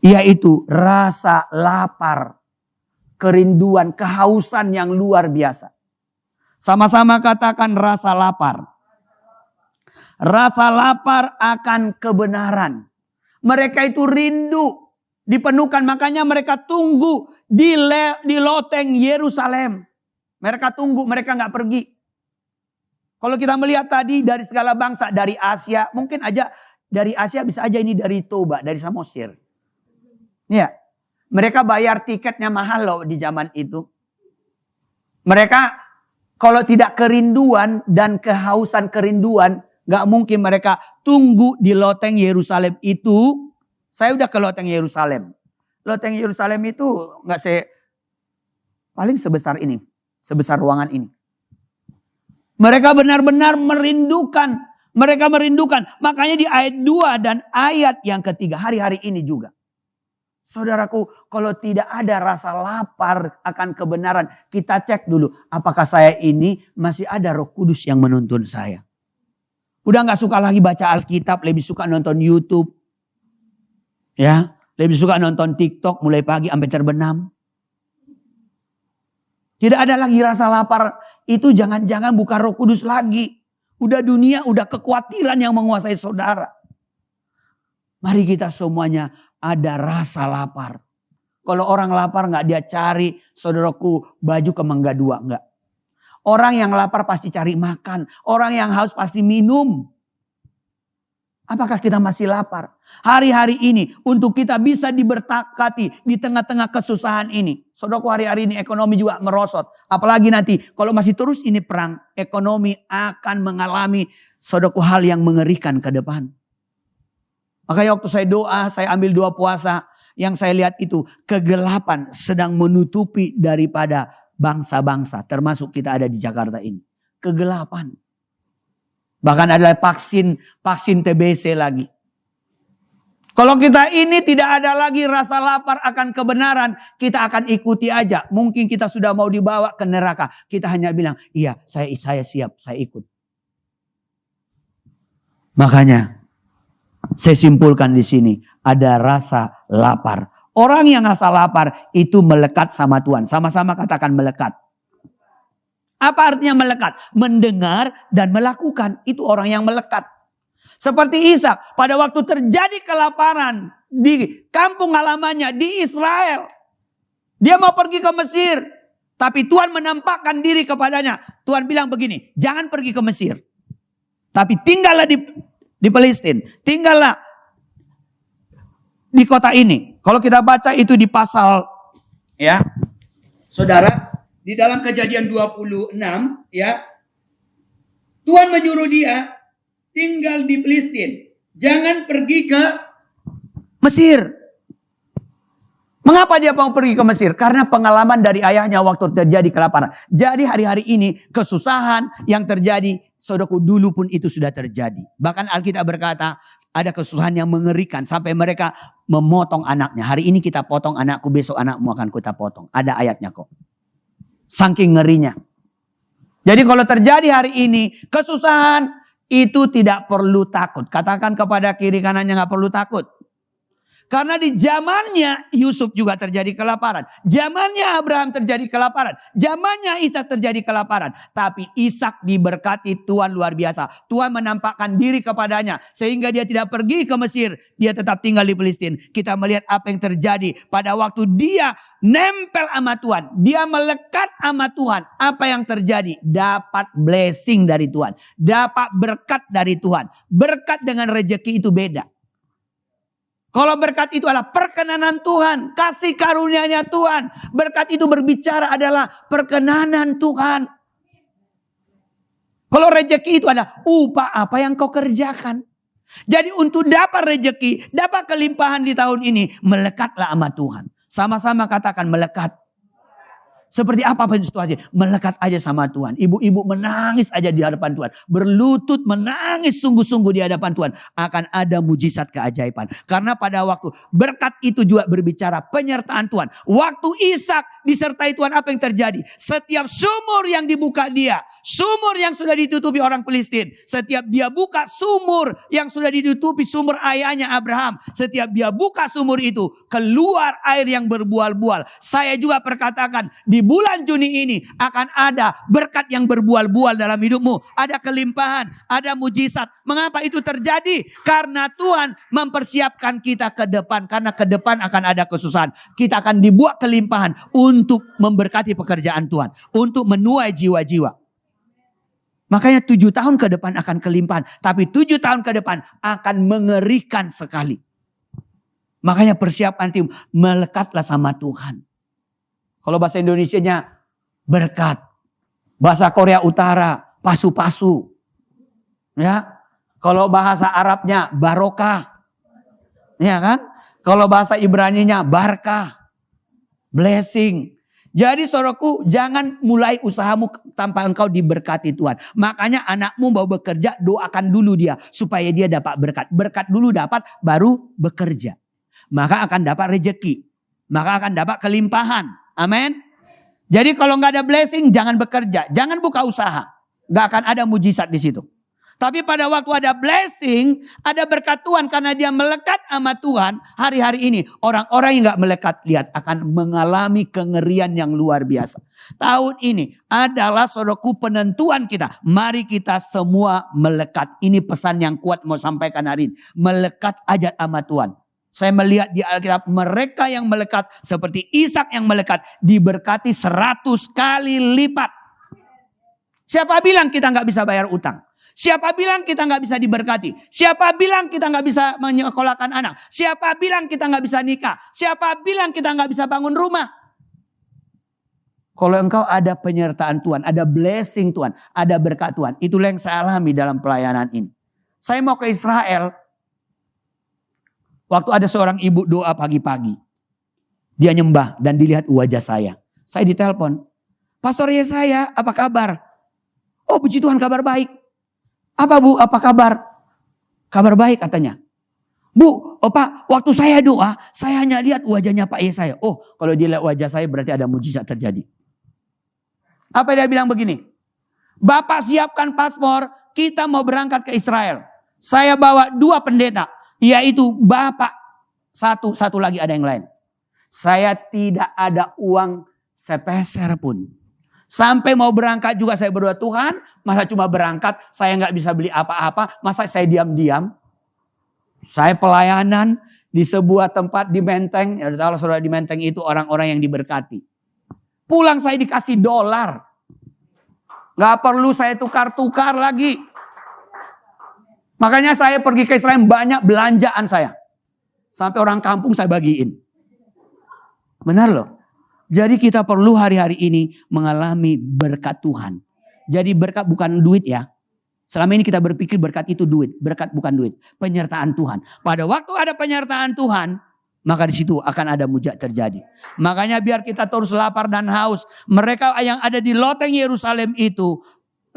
yaitu rasa lapar, kerinduan, kehausan yang luar biasa. Sama-sama katakan rasa lapar. Rasa lapar akan kebenaran. Mereka itu rindu dipenuhkan, makanya mereka tunggu di loteng Yerusalem. Mereka tunggu, mereka nggak pergi. Kalau kita melihat tadi dari segala bangsa, dari Asia, mungkin aja dari Asia bisa aja ini dari Toba, dari Samosir. Ya, mereka bayar tiketnya mahal loh di zaman itu. Mereka kalau tidak kerinduan dan kehausan kerinduan, nggak mungkin mereka tunggu di loteng Yerusalem itu. Saya udah ke loteng Yerusalem. Loteng Yerusalem itu paling sebesar ini, sebesar ruangan ini. Mereka benar-benar merindukan. Mereka merindukan. Makanya di ayat 2 dan ayat yang ketiga, hari-hari ini juga. Saudaraku, kalau tidak ada rasa lapar akan kebenaran, kita cek dulu. Apakah saya ini masih ada Roh Kudus yang menuntun saya? Udah gak suka lagi baca Alkitab, lebih suka nonton YouTube. Ya, lebih suka nonton TikTok mulai pagi sampai terbenam. Tidak ada lagi rasa lapar. Itu jangan-jangan bukan Roh Kudus lagi. Udah dunia, udah kekhawatiran yang menguasai saudara. Mari kita semuanya ada rasa lapar. Kalau orang lapar nggak dia cari, saudaraku, baju ke Mangga 2, enggak. Orang yang lapar pasti cari makan. Orang yang haus pasti minum. Apakah kita masih lapar? Hari-hari ini untuk kita bisa diberkati di tengah-tengah kesusahan ini. Saudaraku, hari-hari ini ekonomi juga merosot. Apalagi nanti kalau masih terus ini perang, ekonomi akan mengalami saudaraku hal yang mengerikan ke depan. Makanya waktu saya doa, saya ambil doa puasa, yang saya lihat itu kegelapan sedang menutupi daripada bangsa-bangsa, termasuk kita ada di Jakarta ini. Kegelapan. Bahkan ada vaksin TBC lagi. Kalau kita ini tidak ada lagi rasa lapar akan kebenaran, kita akan ikuti aja. Mungkin kita sudah mau dibawa ke neraka. Kita hanya bilang, iya saya siap, saya ikut. Makanya saya simpulkan di sini, ada rasa lapar. Orang yang rasa lapar itu melekat sama Tuhan. Sama-sama katakan melekat. Apa artinya melekat? Mendengar dan melakukan. Itu orang yang melekat. Seperti Ishak, pada waktu terjadi kelaparan di kampung halamannya di Israel. Dia mau pergi ke Mesir. Tapi Tuhan menampakkan diri kepadanya. Tuhan bilang begini, jangan pergi ke Mesir. Tapi tinggallah di Palestina. Tinggallah di kota ini. Kalau kita baca itu di pasal, ya, saudara, di dalam Kejadian 26, ya, Tuhan menyuruh dia tinggal di Palestina. Jangan pergi ke Mesir. Mengapa dia mau pergi ke Mesir? Karena pengalaman dari ayahnya waktu terjadi kelaparan. Jadi hari-hari ini kesusahan yang terjadi, saudaraku, dulu pun itu sudah terjadi. Bahkan Alkitab berkata ada kesusahan yang mengerikan sampai mereka memotong anaknya. Hari ini kita potong anakku, besok anakmu akan kita potong. Ada ayatnya kok. Saking ngerinya. Jadi kalau terjadi hari ini kesusahan, itu tidak perlu takut. Katakan kepada kiri kanannya, nggak perlu takut. Karena di zamannya Yusuf juga terjadi kelaparan. Zamannya Abraham terjadi kelaparan. Zamannya Ishak terjadi kelaparan. Tapi Ishak diberkati Tuhan luar biasa. Tuhan menampakkan diri kepadanya. Sehingga dia tidak pergi ke Mesir. Dia tetap tinggal di Palestina. Kita melihat apa yang terjadi pada waktu dia nempel sama Tuhan. Dia melekat sama Tuhan. Apa yang terjadi? Dapat blessing dari Tuhan. Dapat berkat dari Tuhan. Berkat dengan rejeki itu beda. Kalau berkat itu adalah perkenanan Tuhan, kasih karunia-Nya Tuhan. Berkat itu berbicara adalah perkenanan Tuhan. Kalau rejeki itu adalah upah apa yang kau kerjakan. Jadi untuk dapat rejeki, dapat kelimpahan di tahun ini, melekatlah sama Tuhan. Sama-sama katakan melekat. Seperti apapun situasi, melekat aja sama Tuhan. Ibu-ibu menangis aja di hadapan Tuhan. Berlutut menangis sungguh-sungguh di hadapan Tuhan. Akan ada mujizat keajaiban. Karena pada waktu berkat itu juga berbicara penyertaan Tuhan. Waktu Ishak disertai Tuhan, apa yang terjadi? Setiap sumur yang dibuka dia, sumur yang sudah ditutupi orang Palestina. Setiap dia buka sumur yang sudah ditutupi, sumur ayahnya Abraham. Setiap dia buka sumur itu, keluar air yang berbual-bual. Saya juga perkatakan, di bulan Juni ini akan ada berkat yang berbual-bual dalam hidupmu. Ada kelimpahan, ada mujizat. Mengapa itu terjadi? Karena Tuhan mempersiapkan kita ke depan. Karena ke depan akan ada kesusahan. Kita akan dibuat kelimpahan untuk memberkati pekerjaan Tuhan. Untuk menuai jiwa-jiwa. Makanya 7 tahun ke depan akan kelimpahan. Tapi 7 tahun ke depan akan mengerikan sekali. Makanya persiapan tim, melekatlah sama Tuhan. Kalau bahasa Indonesianya berkat. Bahasa Korea Utara pasu-pasu. Ya. Kalau bahasa Arabnya barokah. Ya kan? Kalau bahasa Ibraninya barakah. Blessing. Jadi saudaraku, jangan mulai usahamu tanpa engkau diberkati Tuhan. Makanya anakmu mau bekerja, doakan dulu dia supaya dia dapat berkat. Berkat dulu dapat, baru bekerja. Maka akan dapat rejeki. Maka akan dapat kelimpahan. Amin. Jadi kalau nggak ada blessing, jangan bekerja, jangan buka usaha, nggak akan ada mujizat di situ. Tapi pada waktu ada blessing, ada berkat Tuhan karena dia melekat sama Tuhan. Hari-hari ini orang-orang yang nggak melekat, lihat akan mengalami kengerian yang luar biasa. Tahun ini adalah saudaraku penentuan kita. Mari kita semua melekat. Ini pesan yang kuat mau sampaikan hari ini. Melekat aja sama Tuhan. Saya melihat di Alkitab mereka yang melekat seperti Ishak yang melekat diberkati 100 kali lipat. Siapa bilang kita nggak bisa bayar utang? Siapa bilang kita nggak bisa diberkati? Siapa bilang kita nggak bisa menyekolahkan anak? Siapa bilang kita nggak bisa nikah? Siapa bilang kita nggak bisa bangun rumah? Kalau engkau ada penyertaan Tuhan, ada blessing Tuhan, ada berkat Tuhan. Itulah yang saya alami dalam pelayanan ini. Saya mau ke Israel. Waktu ada seorang ibu doa pagi-pagi. Dia nyembah dan dilihat wajah saya. Saya ditelepon. Pastor Yesaya, apa kabar? Oh puji Tuhan, kabar baik. Apa bu, apa kabar? Kabar baik katanya. Bu, oh Pak, waktu saya doa, saya hanya lihat wajahnya Pak Yesaya. Oh, kalau dia lihat wajah saya berarti ada mujizat terjadi. Apa dia bilang begini? Bapak siapkan paspor, kita mau berangkat ke Israel. Saya bawa 2 pendeta. Yaitu bapak, satu lagi ada yang lain. Saya tidak ada uang sepeser pun. Sampai mau berangkat juga saya berdoa, Tuhan, masa cuma berangkat, saya nggak bisa beli apa-apa, masa saya diam-diam. Saya pelayanan di sebuah tempat di Menteng, ya kalau saudara di Menteng itu orang-orang yang diberkati. Pulang saya dikasih dolar. Gak perlu saya tukar-tukar lagi. Makanya saya pergi ke Israel banyak belanjaan saya. Sampai orang kampung saya bagiin. Benar loh. Jadi kita perlu hari-hari ini mengalami berkat Tuhan. Jadi berkat bukan duit ya. Selama ini kita berpikir berkat itu duit. Berkat bukan duit. Penyertaan Tuhan. Pada waktu ada penyertaan Tuhan, maka di situ akan ada mujizat terjadi. Makanya biar kita terus lapar dan haus. Mereka yang ada di loteng Yerusalem itu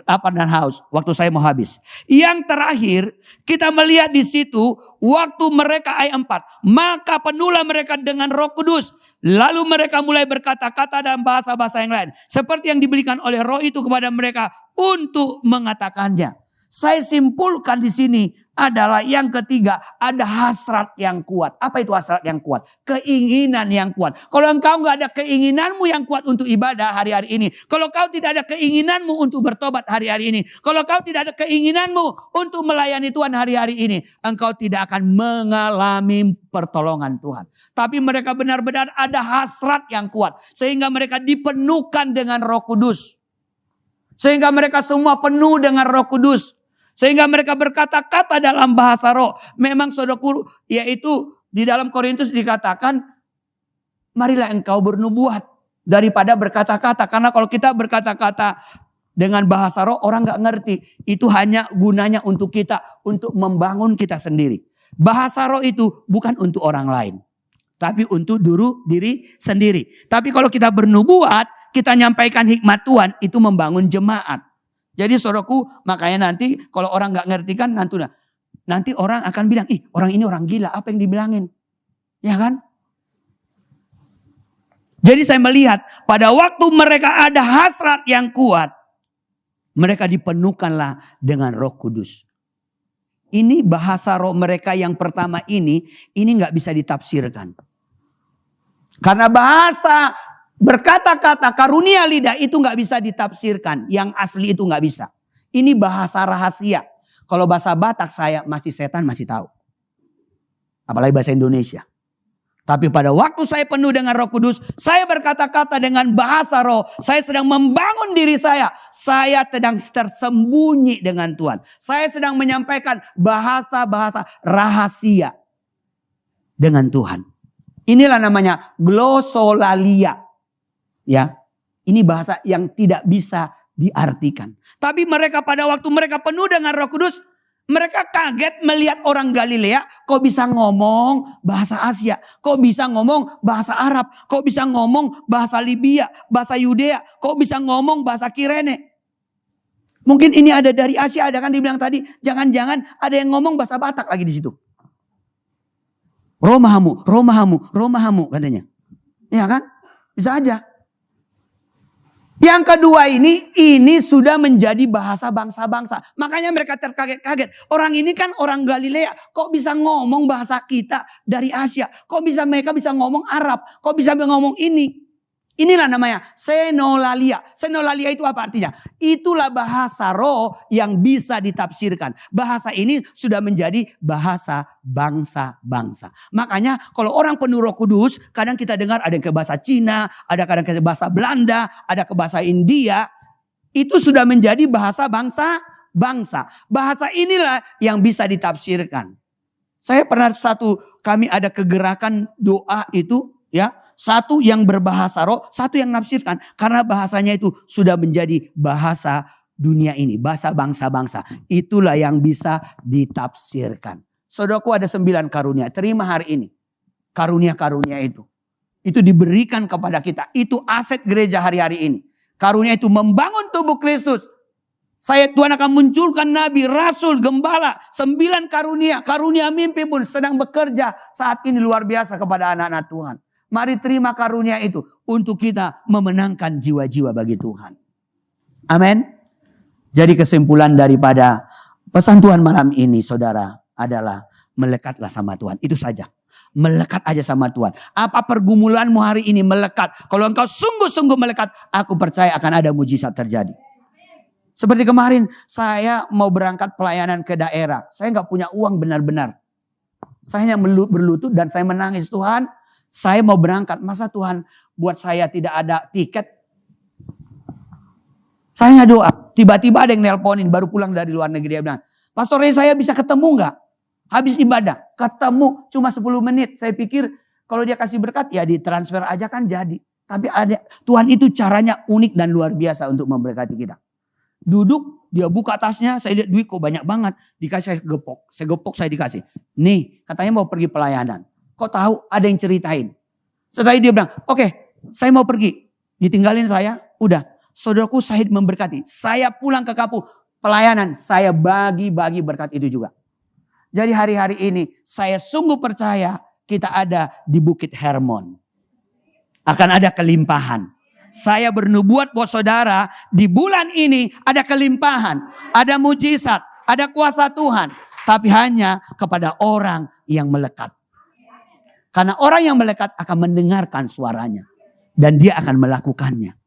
lapar dan haus. Waktu saya mau habis. Yang terakhir kita melihat di situ waktu mereka ayat 4. Maka penuhlah mereka dengan Roh Kudus. Lalu mereka mulai berkata-kata dalam bahasa-bahasa yang lain. Seperti yang diberikan oleh Roh itu kepada mereka untuk mengatakannya. Saya simpulkan di sini adalah yang ketiga, ada hasrat yang kuat. Apa itu hasrat yang kuat? Keinginan yang kuat. Kalau engkau nggak ada keinginanmu yang kuat untuk ibadah hari-hari ini, kalau kau tidak ada keinginanmu untuk bertobat hari-hari ini, kalau kau tidak ada keinginanmu untuk melayani Tuhan hari-hari ini, engkau tidak akan mengalami pertolongan Tuhan. Tapi mereka benar-benar ada hasrat yang kuat, sehingga mereka dipenuhkan dengan Roh Kudus. Sehingga mereka semua penuh dengan Roh Kudus. Sehingga mereka berkata-kata dalam bahasa roh. Memang saudaraku, yaitu di dalam Korintus dikatakan, marilah engkau bernubuat daripada berkata-kata. Karena kalau kita berkata-kata dengan bahasa roh, orang gak ngerti. Itu hanya gunanya untuk kita, untuk membangun kita sendiri. Bahasa roh itu bukan untuk orang lain, tapi untuk diri sendiri. Tapi kalau kita bernubuat, kita nyampaikan hikmat Tuhan, itu membangun jemaat. Jadi saudaraku, makanya nanti kalau orang gak ngerti kan nanti orang akan bilang, ih orang ini orang gila, apa yang dibilangin? Ya kan? Jadi saya melihat pada waktu mereka ada hasrat yang kuat, mereka dipenuhkanlah dengan Roh Kudus. Ini bahasa roh mereka yang pertama ini gak bisa ditafsirkan. Karena bahasa berkata-kata karunia lidah itu gak bisa ditafsirkan. Yang asli itu gak bisa. Ini bahasa rahasia. Kalau bahasa Batak saya masih setan masih tahu. Apalagi bahasa Indonesia. Tapi pada waktu saya penuh dengan Roh Kudus, saya berkata-kata dengan bahasa roh. Saya sedang membangun diri saya. Saya sedang tersembunyi dengan Tuhan. Saya sedang menyampaikan bahasa-bahasa rahasia dengan Tuhan. Inilah namanya glosolalia. Ya, ini bahasa yang tidak bisa diartikan. Tapi mereka pada waktu mereka penuh dengan Roh Kudus, mereka kaget melihat orang Galilea, kok bisa ngomong bahasa Asia, kok bisa ngomong bahasa Arab, kok bisa ngomong bahasa Libya, bahasa Yudea, kok bisa ngomong bahasa Kirene. Mungkin ini ada dari Asia, ada kan dibilang tadi, jangan-jangan ada yang ngomong bahasa Batak lagi di situ. Romahamu katanya. Ya kan? Bisa aja. Yang kedua ini sudah menjadi bahasa bangsa-bangsa. Makanya mereka terkaget-kaget. Orang ini kan orang Galilea. Kok bisa ngomong bahasa kita dari Asia? Kok bisa mereka bisa ngomong Arab? Kok bisa ngomong ini? Inilah namanya senolalia. Senolalia itu apa artinya? Itulah bahasa roh yang bisa ditafsirkan. Bahasa ini sudah menjadi bahasa bangsa-bangsa. Makanya kalau orang penuh Roh Kudus, kadang kita dengar ada yang ke bahasa Cina, ada kadang ke bahasa Belanda, ada ke bahasa India. Itu sudah menjadi bahasa bangsa-bangsa. Bahasa inilah yang bisa ditafsirkan. Saya pernah kami ada kegerakan doa itu ya. Satu yang berbahasa roh, satu yang nafsirkan. Karena bahasanya itu sudah menjadi bahasa dunia ini. Bahasa bangsa-bangsa. Itulah yang bisa ditafsirkan. Saudaraku ada 9 karunia. Terima hari ini. Karunia-karunia itu. Itu diberikan kepada kita. Itu aset gereja hari-hari ini. Karunia itu membangun tubuh Kristus. Tuhan akan munculkan nabi, rasul, gembala. 9 karunia. Karunia mimpi pun sedang bekerja saat ini luar biasa kepada anak-anak Tuhan. Mari terima karunia itu untuk kita memenangkan jiwa-jiwa bagi Tuhan. Amin. Jadi kesimpulan daripada pesan Tuhan malam ini saudara adalah melekatlah sama Tuhan. Itu saja. Melekat aja sama Tuhan. Apa pergumulanmu hari ini melekat. Kalau engkau sungguh-sungguh melekat, aku percaya akan ada mujizat terjadi. Seperti kemarin saya mau berangkat pelayanan ke daerah. Saya gak punya uang benar-benar. Saya hanya berlutut dan saya menangis. Tuhan, saya mau berangkat. Masa Tuhan buat saya tidak ada tiket? Saya nggak doa. Tiba-tiba ada yang nelponin baru pulang dari luar negeri. Dia bilang, Pastor Ray, saya bisa ketemu nggak? Habis ibadah. Ketemu cuma 10 menit. Saya pikir kalau dia kasih berkat ya ditransfer aja kan jadi. Tapi ada Tuhan itu caranya unik dan luar biasa untuk memberkati kita. Duduk, dia buka tasnya, saya lihat duit kok banyak banget. Dikasih saya gepok. Saya gepok, saya dikasih. Nih, katanya mau pergi pelayanan. Kok tahu ada yang ceritain. Setelah itu dia bilang, oke, saya mau pergi. Ditinggalin saya, udah. Saudaraku Syahid memberkati. Saya pulang ke kampung pelayanan. Saya bagi-bagi berkat itu juga. Jadi hari-hari ini saya sungguh percaya kita ada di Bukit Hermon. Akan ada kelimpahan. Saya bernubuat buat saudara di bulan ini ada kelimpahan. Ada mujizat. Ada kuasa Tuhan. Tapi hanya kepada orang yang melekat. Karena orang yang melekat akan mendengarkan suaranya. Dan dia akan melakukannya.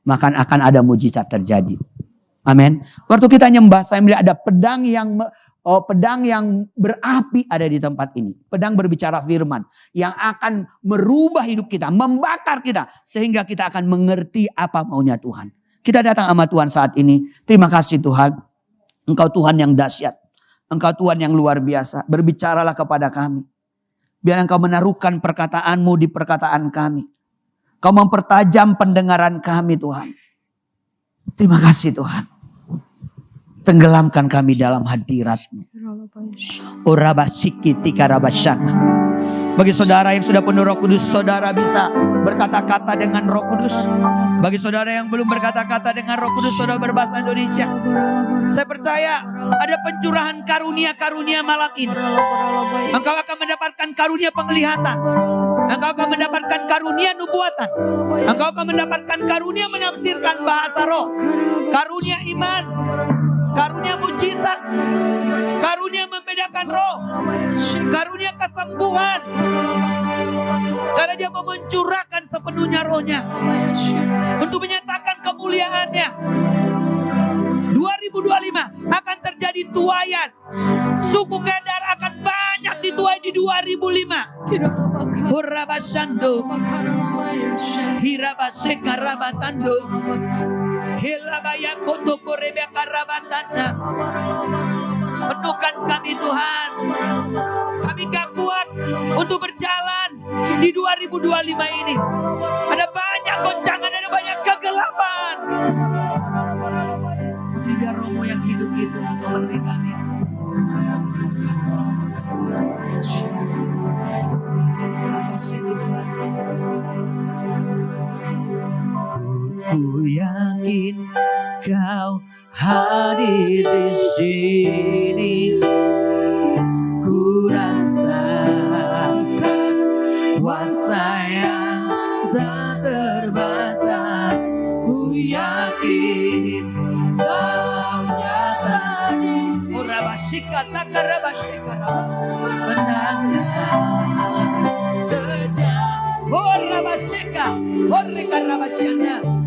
Maka akan ada mujizat terjadi. Amin. Waktu kita nyembah, saya melihat ada pedang yang berapi ada di tempat ini. Pedang berbicara firman. Yang akan merubah hidup kita. Membakar kita. Sehingga kita akan mengerti apa maunya Tuhan. Kita datang sama Tuhan saat ini. Terima kasih Tuhan. Engkau Tuhan yang dahsyat. Engkau Tuhan yang luar biasa. Berbicaralah kepada kami. Biar Engkau menaruhkan perkataanmu di perkataan kami. Kau mempertajam pendengaran kami Tuhan. Terima kasih Tuhan. Tenggelamkan kami dalam hadirat-Mu. Bagi saudara yang sudah penuh Roh Kudus, saudara bisa berkata-kata dengan Roh Kudus. Bagi saudara yang belum berkata-kata dengan Roh Kudus, saudara berbahasa Indonesia. Saya percaya ada pencurahan karunia-karunia malam ini. Engkau akan mendapatkan karunia penglihatan. Engkau akan mendapatkan karunia nubuatan. Engkau akan mendapatkan karunia menafsirkan bahasa roh. Karunia iman. Karunia mujizat. Karunia membedakan roh. Karunia kesembuhan. Karena dia mau mencurahkan sepenuhnya rohnya. Untuk menyatakan kemuliaannya. 2025 akan terjadi tuaian. Suku Kedar akan banyak dituai di 2005. Hurabashando. Hirabasheka rabatando. Hilabaya kotoko rebeka rabatanda. Penuhkan kami Tuhan. Kami gak kuat untuk berjalan di 2025 ini. Ada banyak goncangan, ada banyak kegelapan. Tiga romo yang hidup itu memenuhi kami. Terima kasih Tuhan. Ku yakin Kau hadir di sini. Ku rasakan kuasa yang tak terbatas. Ku yakin Kau nyata di sini. Urabashika takarabashika. Benarnya terjadi. Urabashika. Urrikarabashana.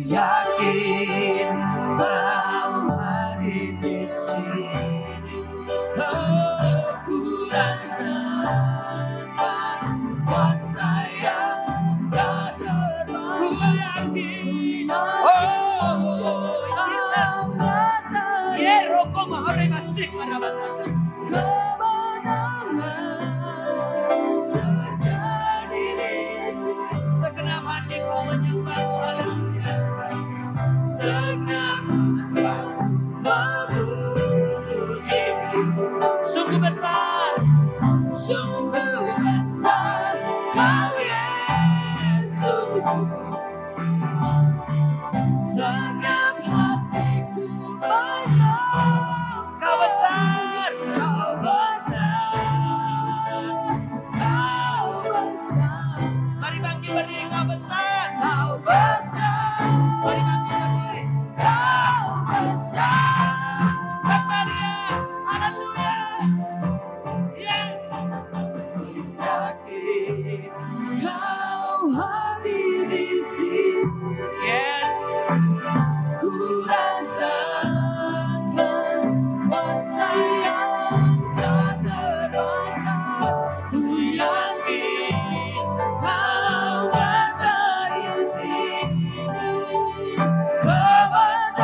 Yakin Kau hadir di sini. Ku rasakan kuasa yang tak terbatas. Ku yakin Kau nyata di sini. Kemenangan terjadi di sini. Segenap hatiku menyembah. Haleluya. Segenap memuji-Mu. Sungguh besar. Sungguh besar Kau Yesus. Segenap hatiku menyembah. Kau besar. Kau besar. Kau besar. Mari bangkit berdiri. Kau besar. Kau besar. Mari bangkit berdiri. Kau besar. Sembah Dia. Haleluya. Yes. Yakin Kau hadir di sini. Yes. Ku rasakan kuasa yang tak terbatas. Ku yakin Kau nyata di sini. Kemenangan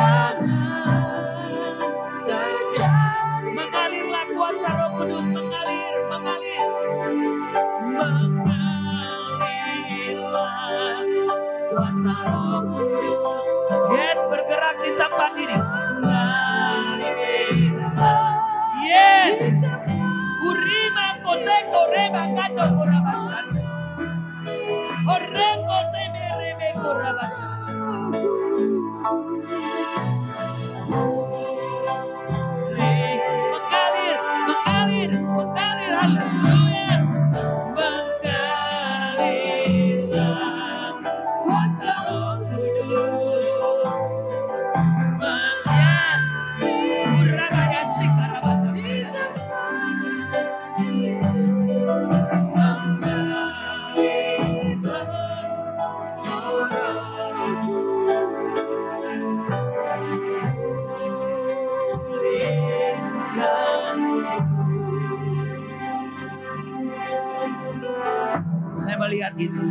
melihat itu.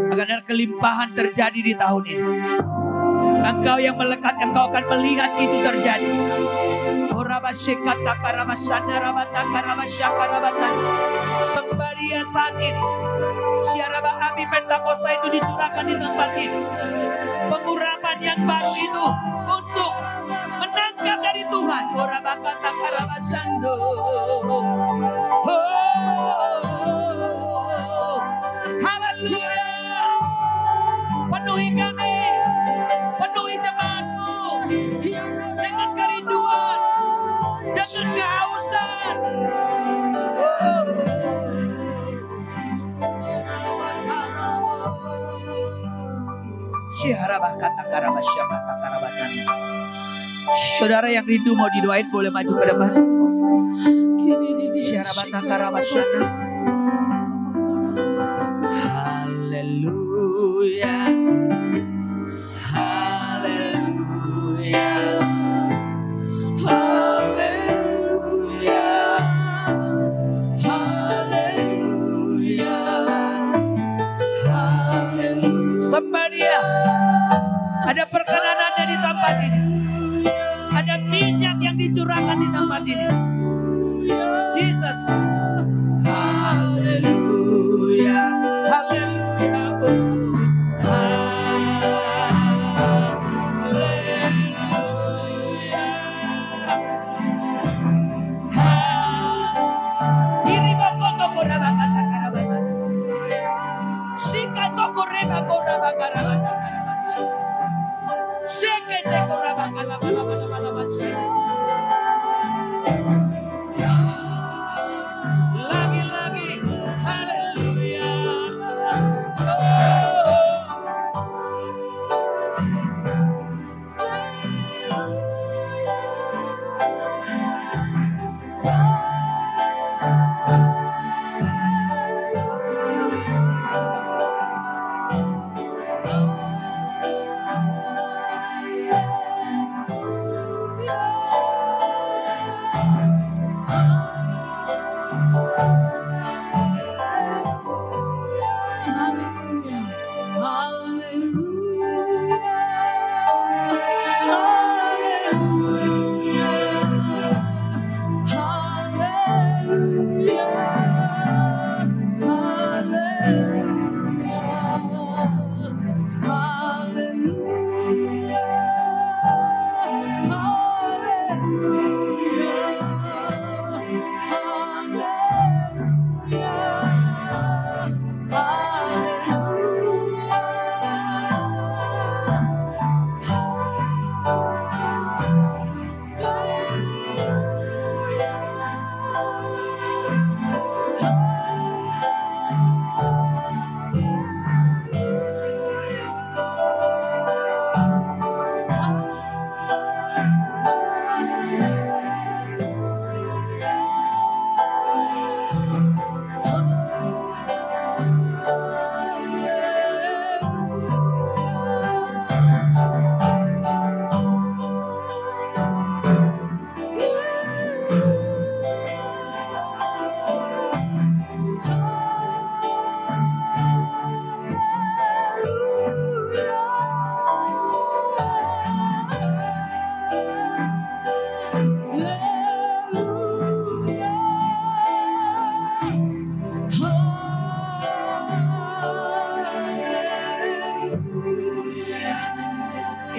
Agar kelimpahan terjadi di tahun ini. Engkau yang melekat, engkau akan melihat itu terjadi. Sembadia saat ini Syaraba api Pentakosta itu dicurahkan di tempat ini. Pengurapan yang baru itu untuk menangkap dari Tuhan. Korabakata karabasando. Haleluya. Penuhi kami, penuhi jemaatmu dengan kerinduan, dengan kehausan. Syiharabah kata karabasya kata karabatan. Saudara yang rindu mau didoain boleh maju ke depan. Syiharabah karabasyana. Haleluya. Haleluya. Haleluya. Haleluya. Haleluya. Sembah Dia. Ada perkenanannya di tempat ini. Ada minyak yang dicurahkan di tempat ini. Jesus. Haleluya. Haleluya. Ini bakoto korabatan karabatan. Sikato koreba korabatan. Sekete korabatan laba-laba-laba-laba. Lagi-lagi. Haleluya.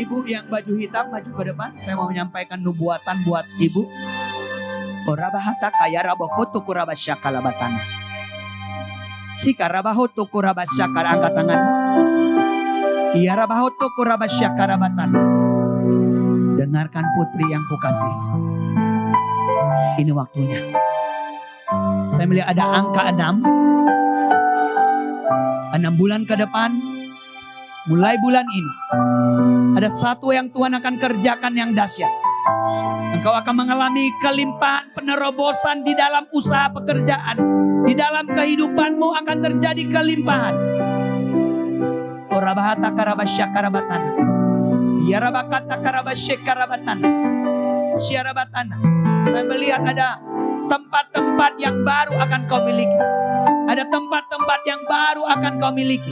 Ibu yang baju hitam maju ke depan. Saya mau menyampaikan nubuatan buat ibu. Orabahata kaya rabahoto kurabasya kalabatan. Sika rabahoto kurabasya kara, angkat tangan. Iya rabahoto kurabasya karabatan. Dengarkan putri yang kukasih. Ini waktunya. Saya melihat ada angka 6. 6 bulan ke depan. Mulai bulan ini. Ada satu yang Tuhan akan kerjakan yang dahsyat. Engkau akan mengalami kelimpahan, penerobosan di dalam usaha pekerjaan. Di dalam kehidupanmu akan terjadi kelimpahan. Orabahata karabasya karabatan. Yarabakata karabasya karabatan. Syarabatan. Saya melihat ada tempat-tempat yang baru akan kau miliki. Ada tempat-tempat yang baru akan kau miliki.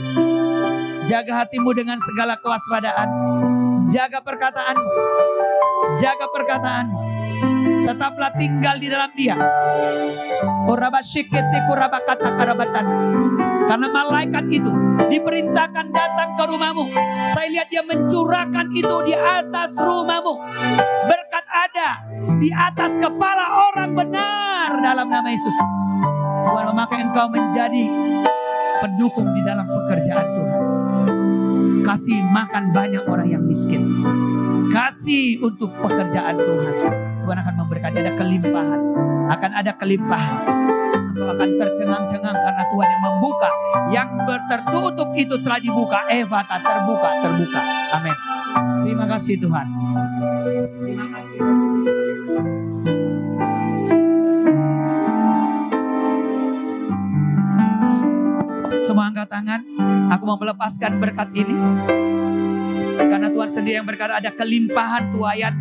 Jaga hatimu dengan segala kewaspadaan. Jaga perkataanmu. Jaga perkataanmu. Tetaplah tinggal di dalam Dia. Karena malaikat itu diperintahkan datang ke rumahmu. Saya lihat dia mencurahkan itu di atas rumahmu. Berkat ada di atas kepala orang benar dalam nama Yesus. Tuhan memakai engkau menjadi pendukung di dalam pekerjaan Tuhan. Kasih makan banyak orang yang miskin. Kasih untuk pekerjaan Tuhan. Tuhan akan memberkati, ada kelimpahan. Akan ada kelimpahan. Engkau akan tercengang-cengang karena Tuhan yang membuka. Yang tertutup itu telah dibuka. Evata terbuka. Amin. Terima kasih Tuhan. Terima kasih. Semua angkat tangan. Aku mau melepaskan berkat ini. Karena Tuhan sendiri yang berkata ada kelimpahan tuayan.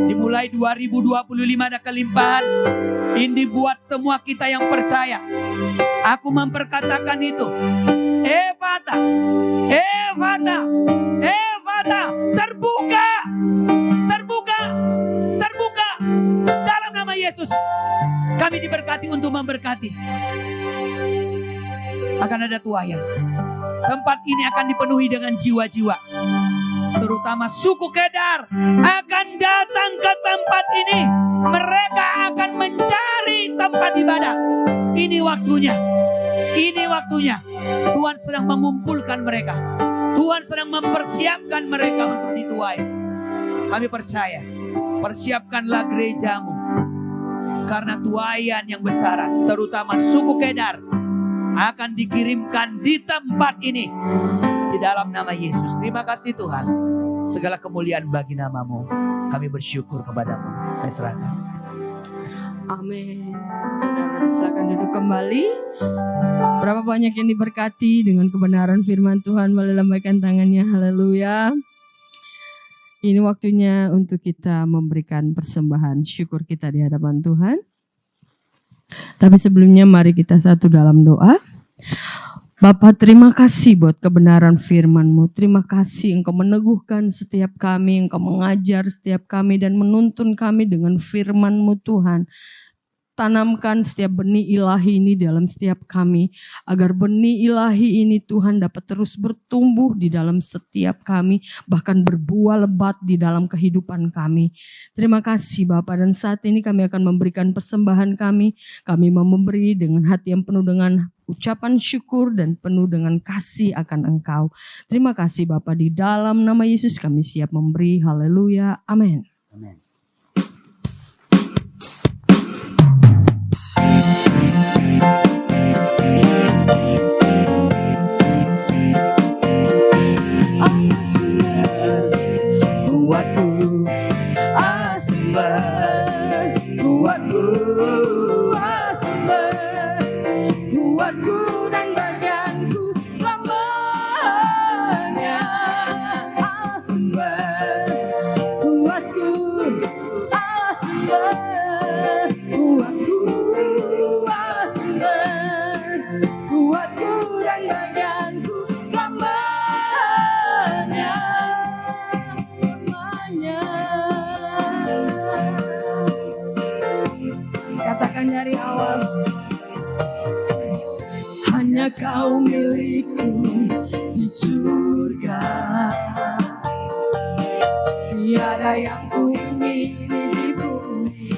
Dimulai 2025 ada kelimpahan. Ini buat semua kita yang percaya. Aku memperkatakan itu. Evata. Terbuka. Dalam nama Yesus. Kami diberkati untuk memberkati. Akan ada tuayan. Tempat ini akan dipenuhi dengan jiwa-jiwa. Terutama suku Kedar akan datang ke tempat ini. Mereka akan mencari tempat ibadah. Ini waktunya. Tuhan sedang mengumpulkan mereka. Tuhan sedang mempersiapkan mereka untuk dituai. Kami percaya. Persiapkanlah gerejamu. Karena tuayan yang besar, terutama suku Kedar, akan dikirimkan di tempat ini. Di dalam nama Yesus. Terima kasih Tuhan. Segala kemuliaan bagi namamu. Kami bersyukur kepadamu. Saya serahkan. Amin. Saudara silakan duduk kembali. Berapa banyak yang diberkati dengan kebenaran firman Tuhan, boleh lambaikan tangannya. Haleluya. Ini waktunya untuk kita memberikan persembahan syukur kita di hadapan Tuhan. Tapi sebelumnya mari kita satu dalam doa. Bapa, terima kasih buat kebenaran firman-Mu. Terima kasih Engkau meneguhkan setiap kami, Engkau mengajar setiap kami dan menuntun kami dengan firman-Mu Tuhan. Tanamkan setiap benih ilahi ini dalam setiap kami. Agar benih ilahi ini Tuhan dapat terus bertumbuh di dalam setiap kami. Bahkan berbuah lebat di dalam kehidupan kami. Terima kasih Bapak, dan saat ini kami akan memberikan persembahan kami. Kami mau memberi dengan hati yang penuh dengan ucapan syukur dan penuh dengan kasih akan Engkau. Terima kasih Bapak, di dalam nama Yesus kami siap memberi. Haleluya. Amin. Amin. Buatku dan bagianku selamanya. Allah sumber buatku, Allah sumber buatku, Allah sumber buatku dan bagianku selamanya. Katakan dari awal. Hanya Kau milikku di surga. Tiada yang ku ingini di bumi,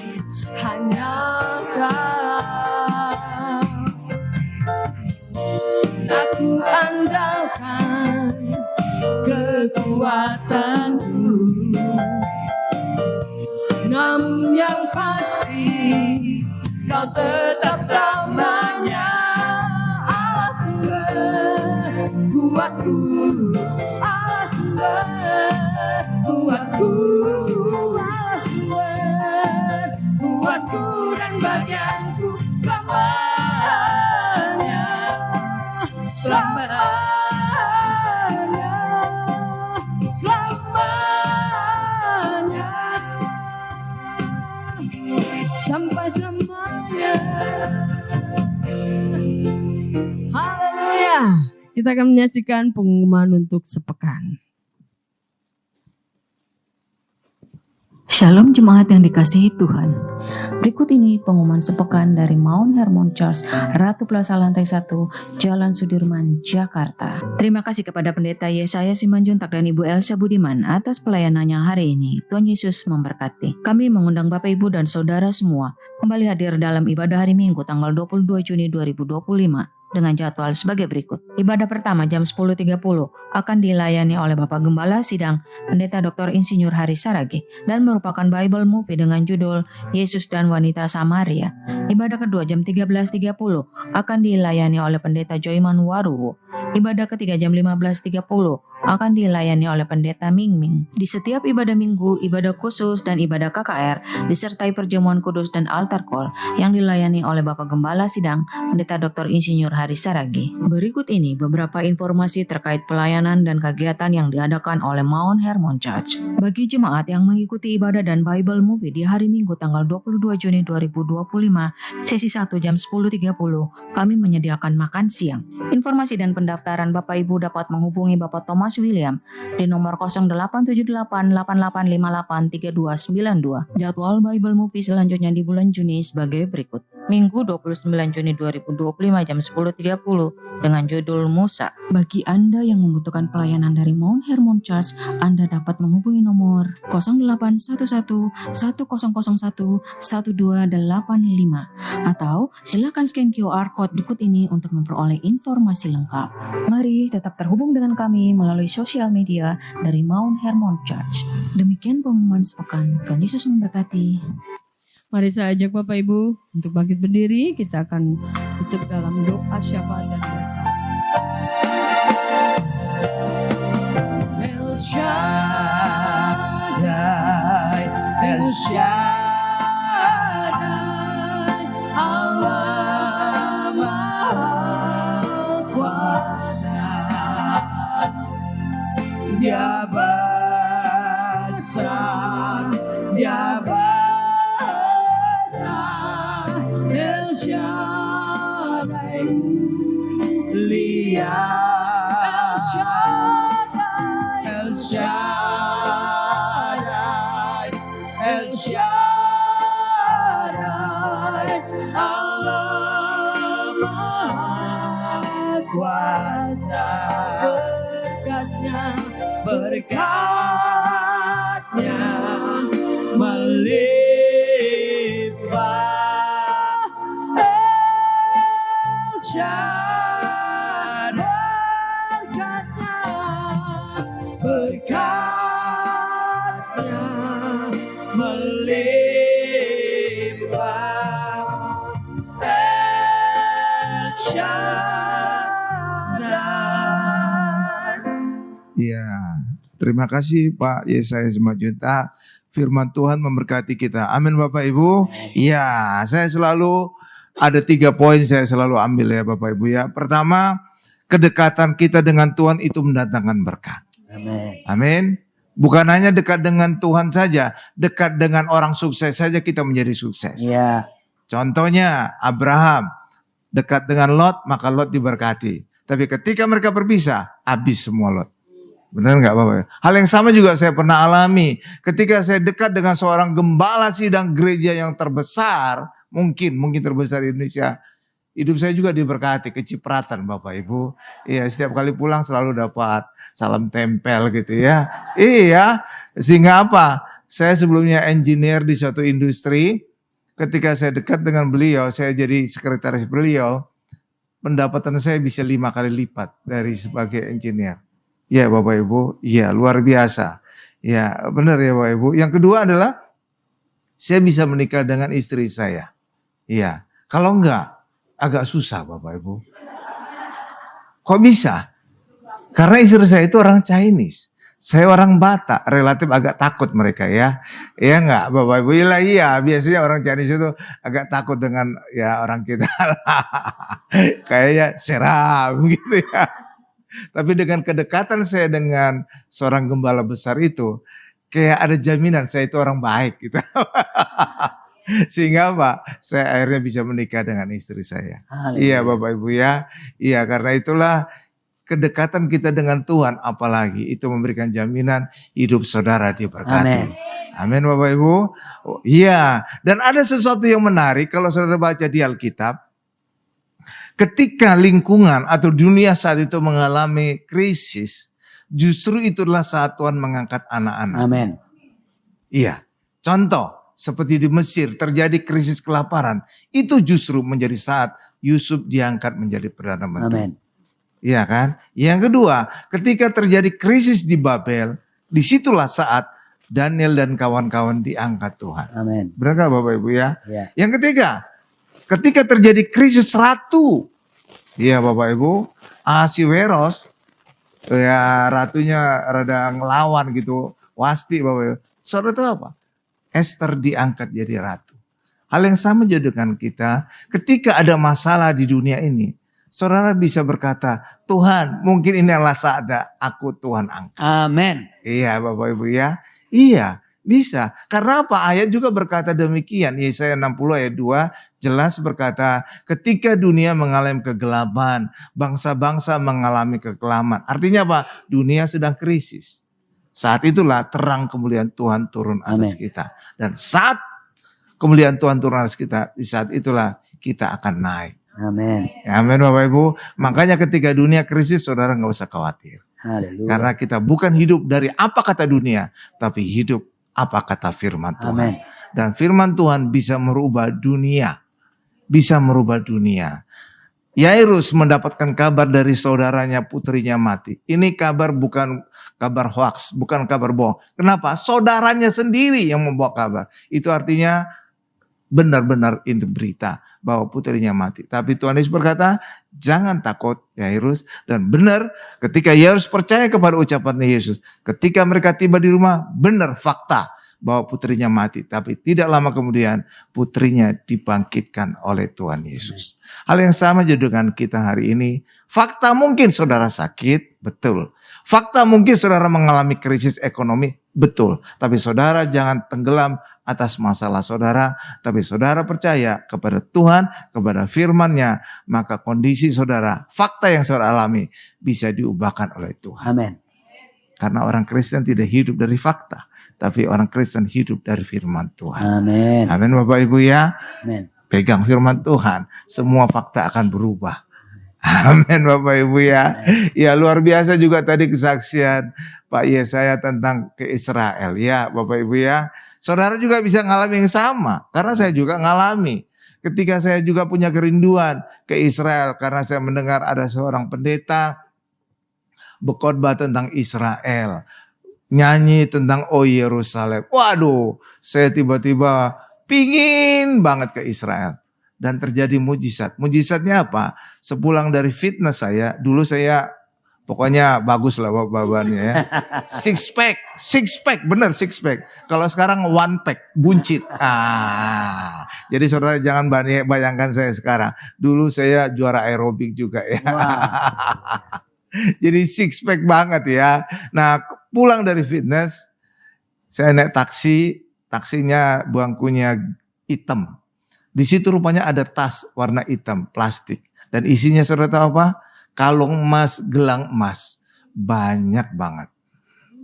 hanya Kau. Aku andalkan kekuatanku, namun yang pasti Kau tetap selamanya. Allah sumber buatku, Allah sumber buatku, Allah sumber buatku dan bagianku selamanya, selamanya, selamanya, sampai selamanya. Kita akan menyaksikan pengumuman untuk sepekan. Shalom jemaat yang dikasihi Tuhan. Berikut ini pengumuman sepekan dari Mount Hermon Church, Ratu Plaza Lantai 1, Jalan Sudirman, Jakarta. Terima kasih kepada Pendeta Yesaya Simanjuntak dan Ibu Elsa Budiman atas pelayanannya hari ini. Tuhan Yesus memberkati. Kami mengundang Bapak Ibu dan Saudara semua kembali hadir dalam ibadah hari Minggu tanggal 22 Juni 2025. Dengan jadwal sebagai berikut. Ibadah pertama jam 10.30 akan dilayani oleh Bapak Gembala Sidang Pendeta Dr. Insinyur Haris Saragi dan merupakan Bible movie dengan judul Yesus dan Wanita Samaria. Ibadah kedua jam 13.30 akan dilayani oleh Pendeta Joyman Waruwo. Ibadah ketiga jam 15.30 akan dilayani oleh Pendeta Mingming. Di setiap ibadah minggu, ibadah khusus dan ibadah KKR disertai perjamuan kudus dan altar call yang dilayani oleh Bapak Gembala Sidang Pendeta Dr. Insinyur Haris Saragi. Berikut ini beberapa informasi terkait pelayanan dan kegiatan yang diadakan oleh Mount Hermon Church. Bagi jemaat yang mengikuti ibadah dan Bible movie di hari Minggu tanggal 22 Juni 2025, sesi 1 jam 10.30, kami menyediakan makan siang. Informasi dan pendaftaran Bapak Ibu dapat menghubungi Bapak Thomas William di nomor 087888583292. Jadwal Bible movie selanjutnya di bulan Juni sebagai berikut. Minggu 29 Juni 2025 jam 10.30 dengan judul Musa. Bagi Anda yang membutuhkan pelayanan dari Mount Hermon Church, Anda dapat menghubungi nomor 0811 1001 1285 atau silakan scan QR code berikut ini untuk memperoleh informasi lengkap. Mari tetap terhubung dengan kami melalui sosial media dari Mount Hermon Church. Demikian pengumuman sepekan. Tuhan Yesus memberkati. Mari saya ajak Bapak Ibu untuk bangkit berdiri. Kita akan tutup dalam doa syafaat dan berkat. El Shaddai, El Shaddai, Allah Maha Kuasa. Dia besar, Dia besar. El Shaddai mulia, El Shaddai, El Shaddai, El Shaddai, Allah Maha Kuasa. Berkatnya melimpah. El Shaddai, berkatnya melimpah. El Shaddai. Ya, terima kasih Pak Yesaya Simanjuntak. Firman Tuhan memberkati kita. Amin Bapak Ibu. Ya, saya selalu ada 3 poin saya selalu ambil ya Bapak Ibu ya. Pertama, kedekatan kita dengan Tuhan itu mendatangkan berkat. Amin. Amin. Bukan hanya dekat dengan Tuhan saja, dekat dengan orang sukses saja kita menjadi sukses. Ya. Contohnya Abraham, dekat dengan Lot, maka Lot diberkati. Tapi ketika mereka berpisah, habis semua Lot. Benar nggak Bapak? Hal yang sama juga saya pernah alami. Ketika saya dekat dengan seorang gembala sidang gereja yang terbesar, mungkin terbesar di Indonesia, hidup saya juga diberkati, kecipratan Bapak Ibu. Iya, setiap kali pulang selalu dapat salam tempel gitu ya. Iya, sehingga apa? Saya sebelumnya engineer di suatu industri. Ketika saya dekat dengan beliau, saya jadi sekretaris beliau, pendapatan saya bisa 5 kali lipat dari sebagai engineer. Ya Bapak Ibu, ya luar biasa. Ya benar ya Bapak Ibu. Yang kedua adalah saya bisa menikah dengan istri saya. Iya, kalau enggak agak susah Bapak Ibu. Kok bisa? Karena istri saya itu orang Chinese. Saya orang Batak, relatif agak takut mereka ya. Iya enggak Bapak Ibu? Iya, biasanya orang Chinese itu agak takut dengan ya orang kita. Kayaknya seram gitu ya. Tapi dengan kedekatan saya dengan seorang gembala besar itu, kayak ada jaminan saya itu orang baik gitu. Sehingga apa? Saya akhirnya bisa menikah dengan istri saya. Iya Bapak Ibu ya. Iya karena itulah kedekatan kita dengan Tuhan, apalagi itu memberikan jaminan hidup saudara diberkati. Amin Bapak Ibu. Oh, iya, dan ada sesuatu yang menarik kalau saudara baca di Alkitab. Ketika lingkungan atau dunia saat itu mengalami krisis, justru itulah saat Tuhan mengangkat anak-anak. Amin. Iya, contoh seperti di Mesir terjadi krisis kelaparan, itu justru menjadi saat Yusuf diangkat menjadi Perdana Menteri. Amin. Iya kan? Yang kedua, ketika terjadi krisis di Babel, disitulah saat Daniel dan kawan-kawan diangkat Tuhan. Amin. Benar gak Bapak Ibu ya? Ya. Yang ketiga, ketika terjadi krisis ratu, iya Bapak Ibu, Ahasiweros, ya ratunya rada ngelawan gitu, Wasti Bapak Ibu. Saudara tahu apa? Esther diangkat jadi ratu. Hal yang sama juga dengan kita, ketika ada masalah di dunia ini, saudara bisa berkata, Tuhan mungkin ini adalah saatnya aku Tuhan angkat. Amin. Iya Bapak Ibu ya. Iya bisa. Karena apa? Ayat juga berkata demikian. Yesaya 60 ayat 2 jelas berkata, ketika dunia mengalami kegelapan, bangsa-bangsa mengalami kekelaman. Artinya apa? Dunia sedang krisis. Saat itulah terang kemuliaan Tuhan turun atas kita. Dan saat kemuliaan Tuhan turun atas kita, di saat itulah kita akan naik. Amin. Amin Bapak Ibu. Makanya ketika dunia krisis, saudara gak usah khawatir. Haleluya. Karena kita bukan hidup dari apa kata dunia, tapi hidup apa kata firman Tuhan. Amin. Dan firman Tuhan bisa merubah dunia. Bisa merubah dunia. Yairus mendapatkan kabar dari saudaranya, putrinya mati. Ini kabar bukan kabar hoax, bukan kabar bohong. Kenapa? Saudaranya sendiri yang membawa kabar. Itu artinya benar-benar itu berita bahwa putrinya mati. Tapi Tuhan Yesus berkata, jangan takut Yairus. Dan benar ketika Yairus percaya kepada ucapan Yesus, ketika mereka tiba di rumah, benar fakta bahwa putrinya mati. Tapi tidak lama kemudian putrinya dibangkitkan oleh Tuhan Yesus. Hal yang sama juga dengan kita hari ini. Fakta mungkin saudara sakit, betul. Fakta mungkin saudara mengalami krisis ekonomi, betul. Tapi saudara jangan tenggelam atas masalah saudara. Tapi saudara percaya kepada Tuhan, kepada firman-Nya. Maka kondisi saudara, fakta yang saudara alami bisa diubahkan oleh Tuhan. Amin. Karena orang Kristen tidak hidup dari fakta. Tapi orang Kristen hidup dari firman Tuhan. Amin. Amin Bapak Ibu ya. Amin. Pegang firman Tuhan. Semua fakta akan berubah. Amin Bapak Ibu ya. Ya luar biasa juga tadi kesaksian Pak Yesaya tentang ke Israel. Ya Bapak Ibu ya. Saudara juga bisa ngalami yang sama. Karena saya juga ngalami. Ketika saya juga punya kerinduan ke Israel. Karena saya mendengar ada seorang pendeta berkhotbah tentang Israel. Nyanyi tentang oh Yerusalem. Waduh, saya tiba-tiba pingin banget ke Israel. Dan terjadi mujizat. Mujizatnya apa? Sepulang dari fitness saya, dulu saya pokoknya bagus lah babannya ya. Six pack, bener six pack. Kalau sekarang one pack, buncit. Jadi saudara jangan bayangkan saya sekarang. Dulu saya juara aerobik juga ya. Wow. Jadi six pack banget ya. Nah pulang dari fitness, saya naik taksi, taksinya bangkunya hitam. Di situ rupanya ada tas warna hitam, plastik. Dan isinya saudara tahu apa? Kalung emas, gelang emas. Banyak banget.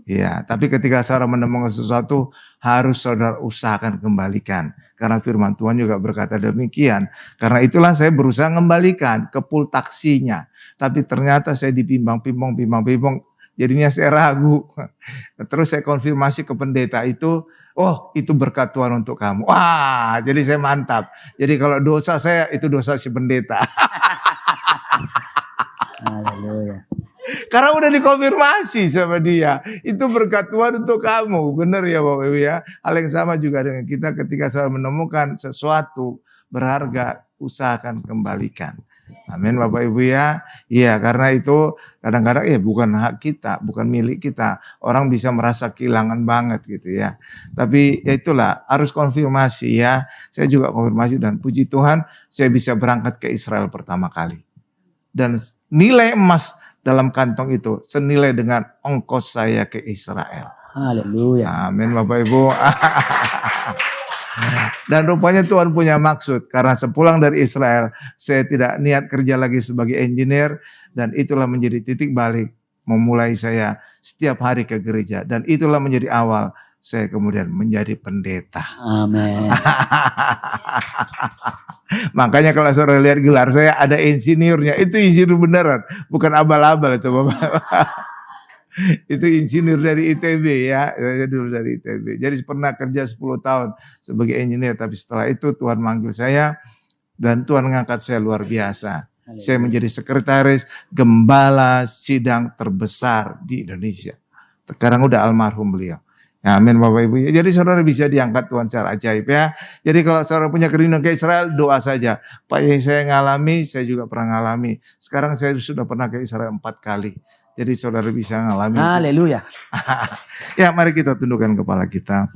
Ya, tapi ketika saudara menemukan sesuatu, harus saudara usahakan kembalikan. Karena firman Tuhan juga berkata demikian. Karena itulah saya berusaha kembalikan ke pool taksinya. Tapi ternyata saya dipimbang-pimbang. Jadinya saya ragu. Terus saya konfirmasi ke pendeta itu. Oh itu berkat Tuhan untuk kamu. Wah jadi saya mantap. Jadi kalau dosa saya itu dosa si pendeta. Haleluya. Karena udah dikonfirmasi sama dia. Itu berkat Tuhan untuk kamu. Benar ya Bapak Ibu ya. Hal yang sama juga dengan kita ketika saya menemukan sesuatu berharga. Usahakan kembalikan. Amin Bapak Ibu ya. Iya karena itu kadang-kadang bukan hak kita. Bukan milik kita. Orang bisa merasa kehilangan banget gitu ya. Tapi ya itulah harus konfirmasi ya. Saya juga konfirmasi dan puji Tuhan. Saya bisa berangkat ke Israel pertama kali. Dan nilai emas dalam kantong itu senilai dengan ongkos saya ke Israel. Haleluya. Amin Bapak Ibu. Dan rupanya Tuhan punya maksud. Karena sepulang dari Israel, saya tidak niat kerja lagi sebagai engineer. Dan itulah menjadi titik balik memulai saya setiap hari ke gereja. Dan itulah menjadi awal saya kemudian menjadi pendeta. Amin. Makanya kalau saudara lihat gelar saya ada insinyurnya. Itu insinyur beneran. Bukan abal-abal itu Bapak. Itu insinyur dari ITB ya. Saya dulu dari ITB. Jadi pernah kerja 10 tahun sebagai engineer. Tapi setelah itu Tuhan manggil saya. Dan Tuhan mengangkat saya luar biasa. Saya menjadi sekretaris gembala sidang terbesar di Indonesia. Sekarang udah almarhum beliau. Ya, amin Bapak Ibu. Jadi saudara bisa diangkat Tuhan secara ajaib ya. Jadi kalau saudara punya kerinduan ke Israel, doa saja. Pak yang saya ngalami, saya juga pernah ngalami. Sekarang saya sudah pernah ke Israel 4 kali. Jadi saudara bisa ngalami. Haleluya. Ya mari kita tundukkan kepala kita.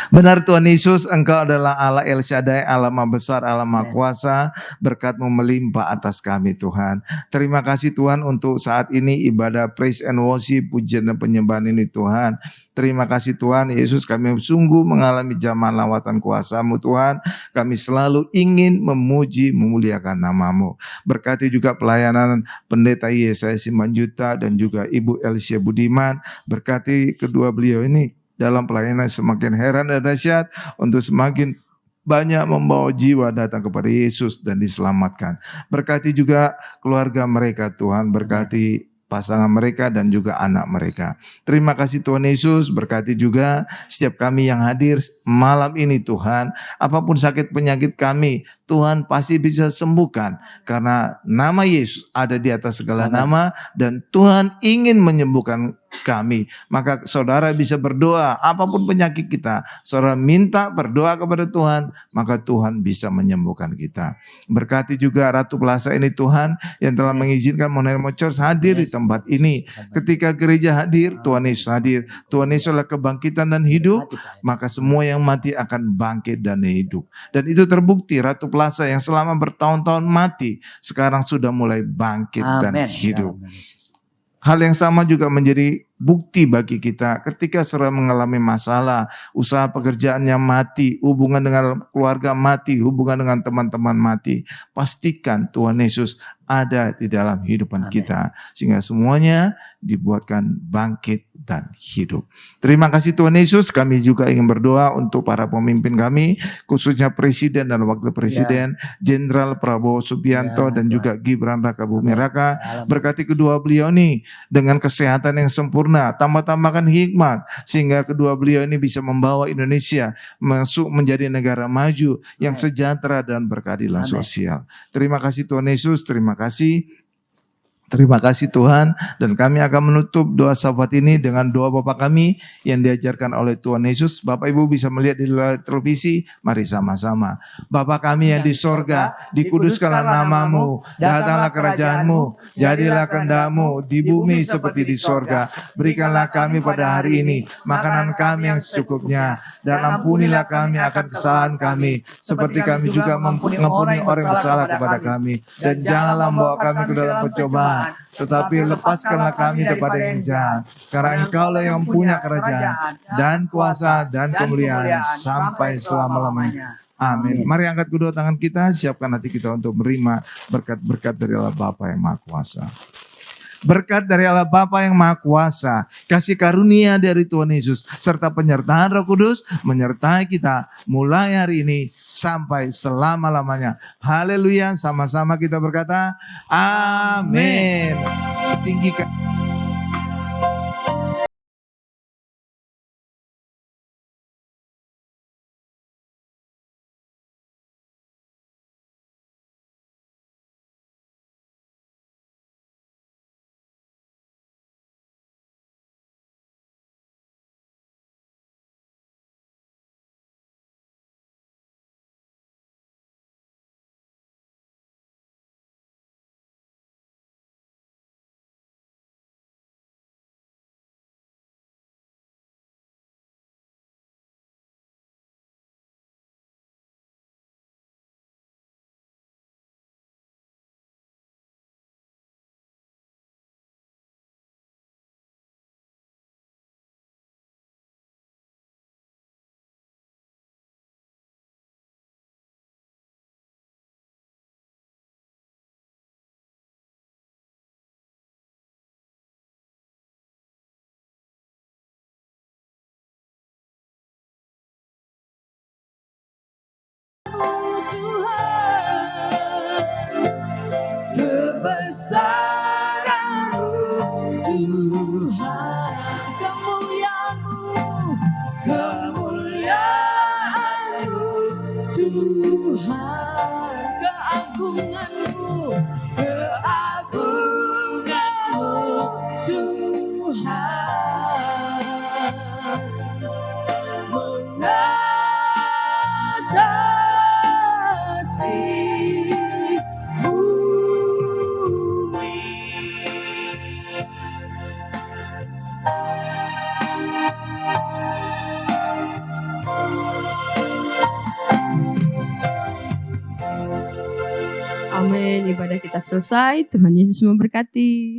Benar Tuhan Yesus, Engkau adalah Allah El Shaddai, Allah Maha Besar, Allah Maha Kuasa. Berkat-Mu melimpah atas kami Tuhan. Terima kasih Tuhan untuk saat ini ibadah praise and worship, pujian dan penyembahan ini Tuhan. Terima kasih Tuhan Yesus, kami sungguh mengalami zaman lawatan kuasa-Mu Tuhan. Kami selalu ingin memuji, memuliakan nama-Mu. Berkati juga pelayanan Pendeta Yesaya Simanjuta dan juga Ibu Elsia Budiman. Berkati kedua beliau ini dalam pelayanan semakin heran dan dahsyat untuk semakin banyak membawa jiwa datang kepada Yesus dan diselamatkan. Berkati juga keluarga mereka Tuhan, berkati pasangan mereka dan juga anak mereka. Terima kasih Tuhan Yesus, berkati juga setiap kami yang hadir malam ini Tuhan. Apapun sakit penyakit kami, Tuhan pasti bisa sembuhkan. Karena nama Yesus ada di atas segala nama dan Tuhan ingin menyembuhkan kami. Maka saudara bisa berdoa apapun penyakit kita. Saudara minta berdoa kepada Tuhan, maka Tuhan bisa menyembuhkan kita. Berkati juga Ratu Plaza ini Tuhan yang telah mengizinkan Mount Hermon Church hadir di tempat ini. Ketika gereja hadir, Tuhan Yesus hadir. Tuhan Yesus adalah kebangkitan dan hidup, maka semua yang mati akan bangkit dan hidup. Dan itu terbukti Ratu Plaza yang selama bertahun-tahun mati, sekarang sudah mulai bangkit dan hidup. Hal yang sama juga menjadi bukti bagi kita ketika saudara mengalami masalah, usaha pekerjaannya mati, hubungan dengan keluarga mati, hubungan dengan teman-teman mati. Pastikan Tuhan Yesus ada di dalam kehidupan kita sehingga semuanya dibuatkan bangkit dan hidup. Terima kasih Tuhan Yesus. Kami juga ingin berdoa untuk para pemimpin kami, khususnya Presiden dan Wakil Presiden, Jenderal Prabowo Subianto dan juga Gibran Raka Buming Raka. Berkati kedua beliau ini dengan kesehatan yang sempurna, tambah-tambahkan hikmat sehingga kedua beliau ini bisa membawa Indonesia masuk menjadi negara maju yang sejahtera dan berkeadilan sosial. Terima kasih Tuhan Yesus, terima kasih. Terima kasih Tuhan, dan kami akan menutup doa syafaat ini dengan doa Bapa kami yang diajarkan oleh Tuhan Yesus. Bapak Ibu bisa melihat di layar televisi, mari sama-sama. Bapa kami yang di sorga, dikuduskanlah namamu, datanglah kerajaanmu, jadilah kehendakmu di bumi seperti di sorga. Berikanlah kami pada hari ini makanan kami yang secukupnya, dan ampunilah kami akan kesalahan kami, seperti kami juga mengampuni orang yang bersalah kepada kami. Dan janganlah membawa kami ke dalam pencobaan, tetapi lepaskanlah kami daripada yang jahat. Karena Engkaulah yang punya kerajaan dan kuasa dan kemuliaan sampai selama-lamanya. Amin. Mari angkat kedua tangan kita, siapkan hati kita untuk menerima berkat-berkat dari Allah Bapa yang Maha Kuasa. Berkat dari Allah Bapa yang Maha Kuasa, kasih karunia dari Tuhan Yesus, serta penyertaan Roh Kudus menyertai kita mulai hari ini sampai selama-lamanya. Haleluya, sama-sama kita berkata, amin. Tinggikan. kebesaran-Mu Tuhan, kemuliaan-Mu Tuhan, keagungan-Mu Tuhan, mengatasi bumi. Amin. Ibadah kita selesai. Tuhan Yesus memberkati.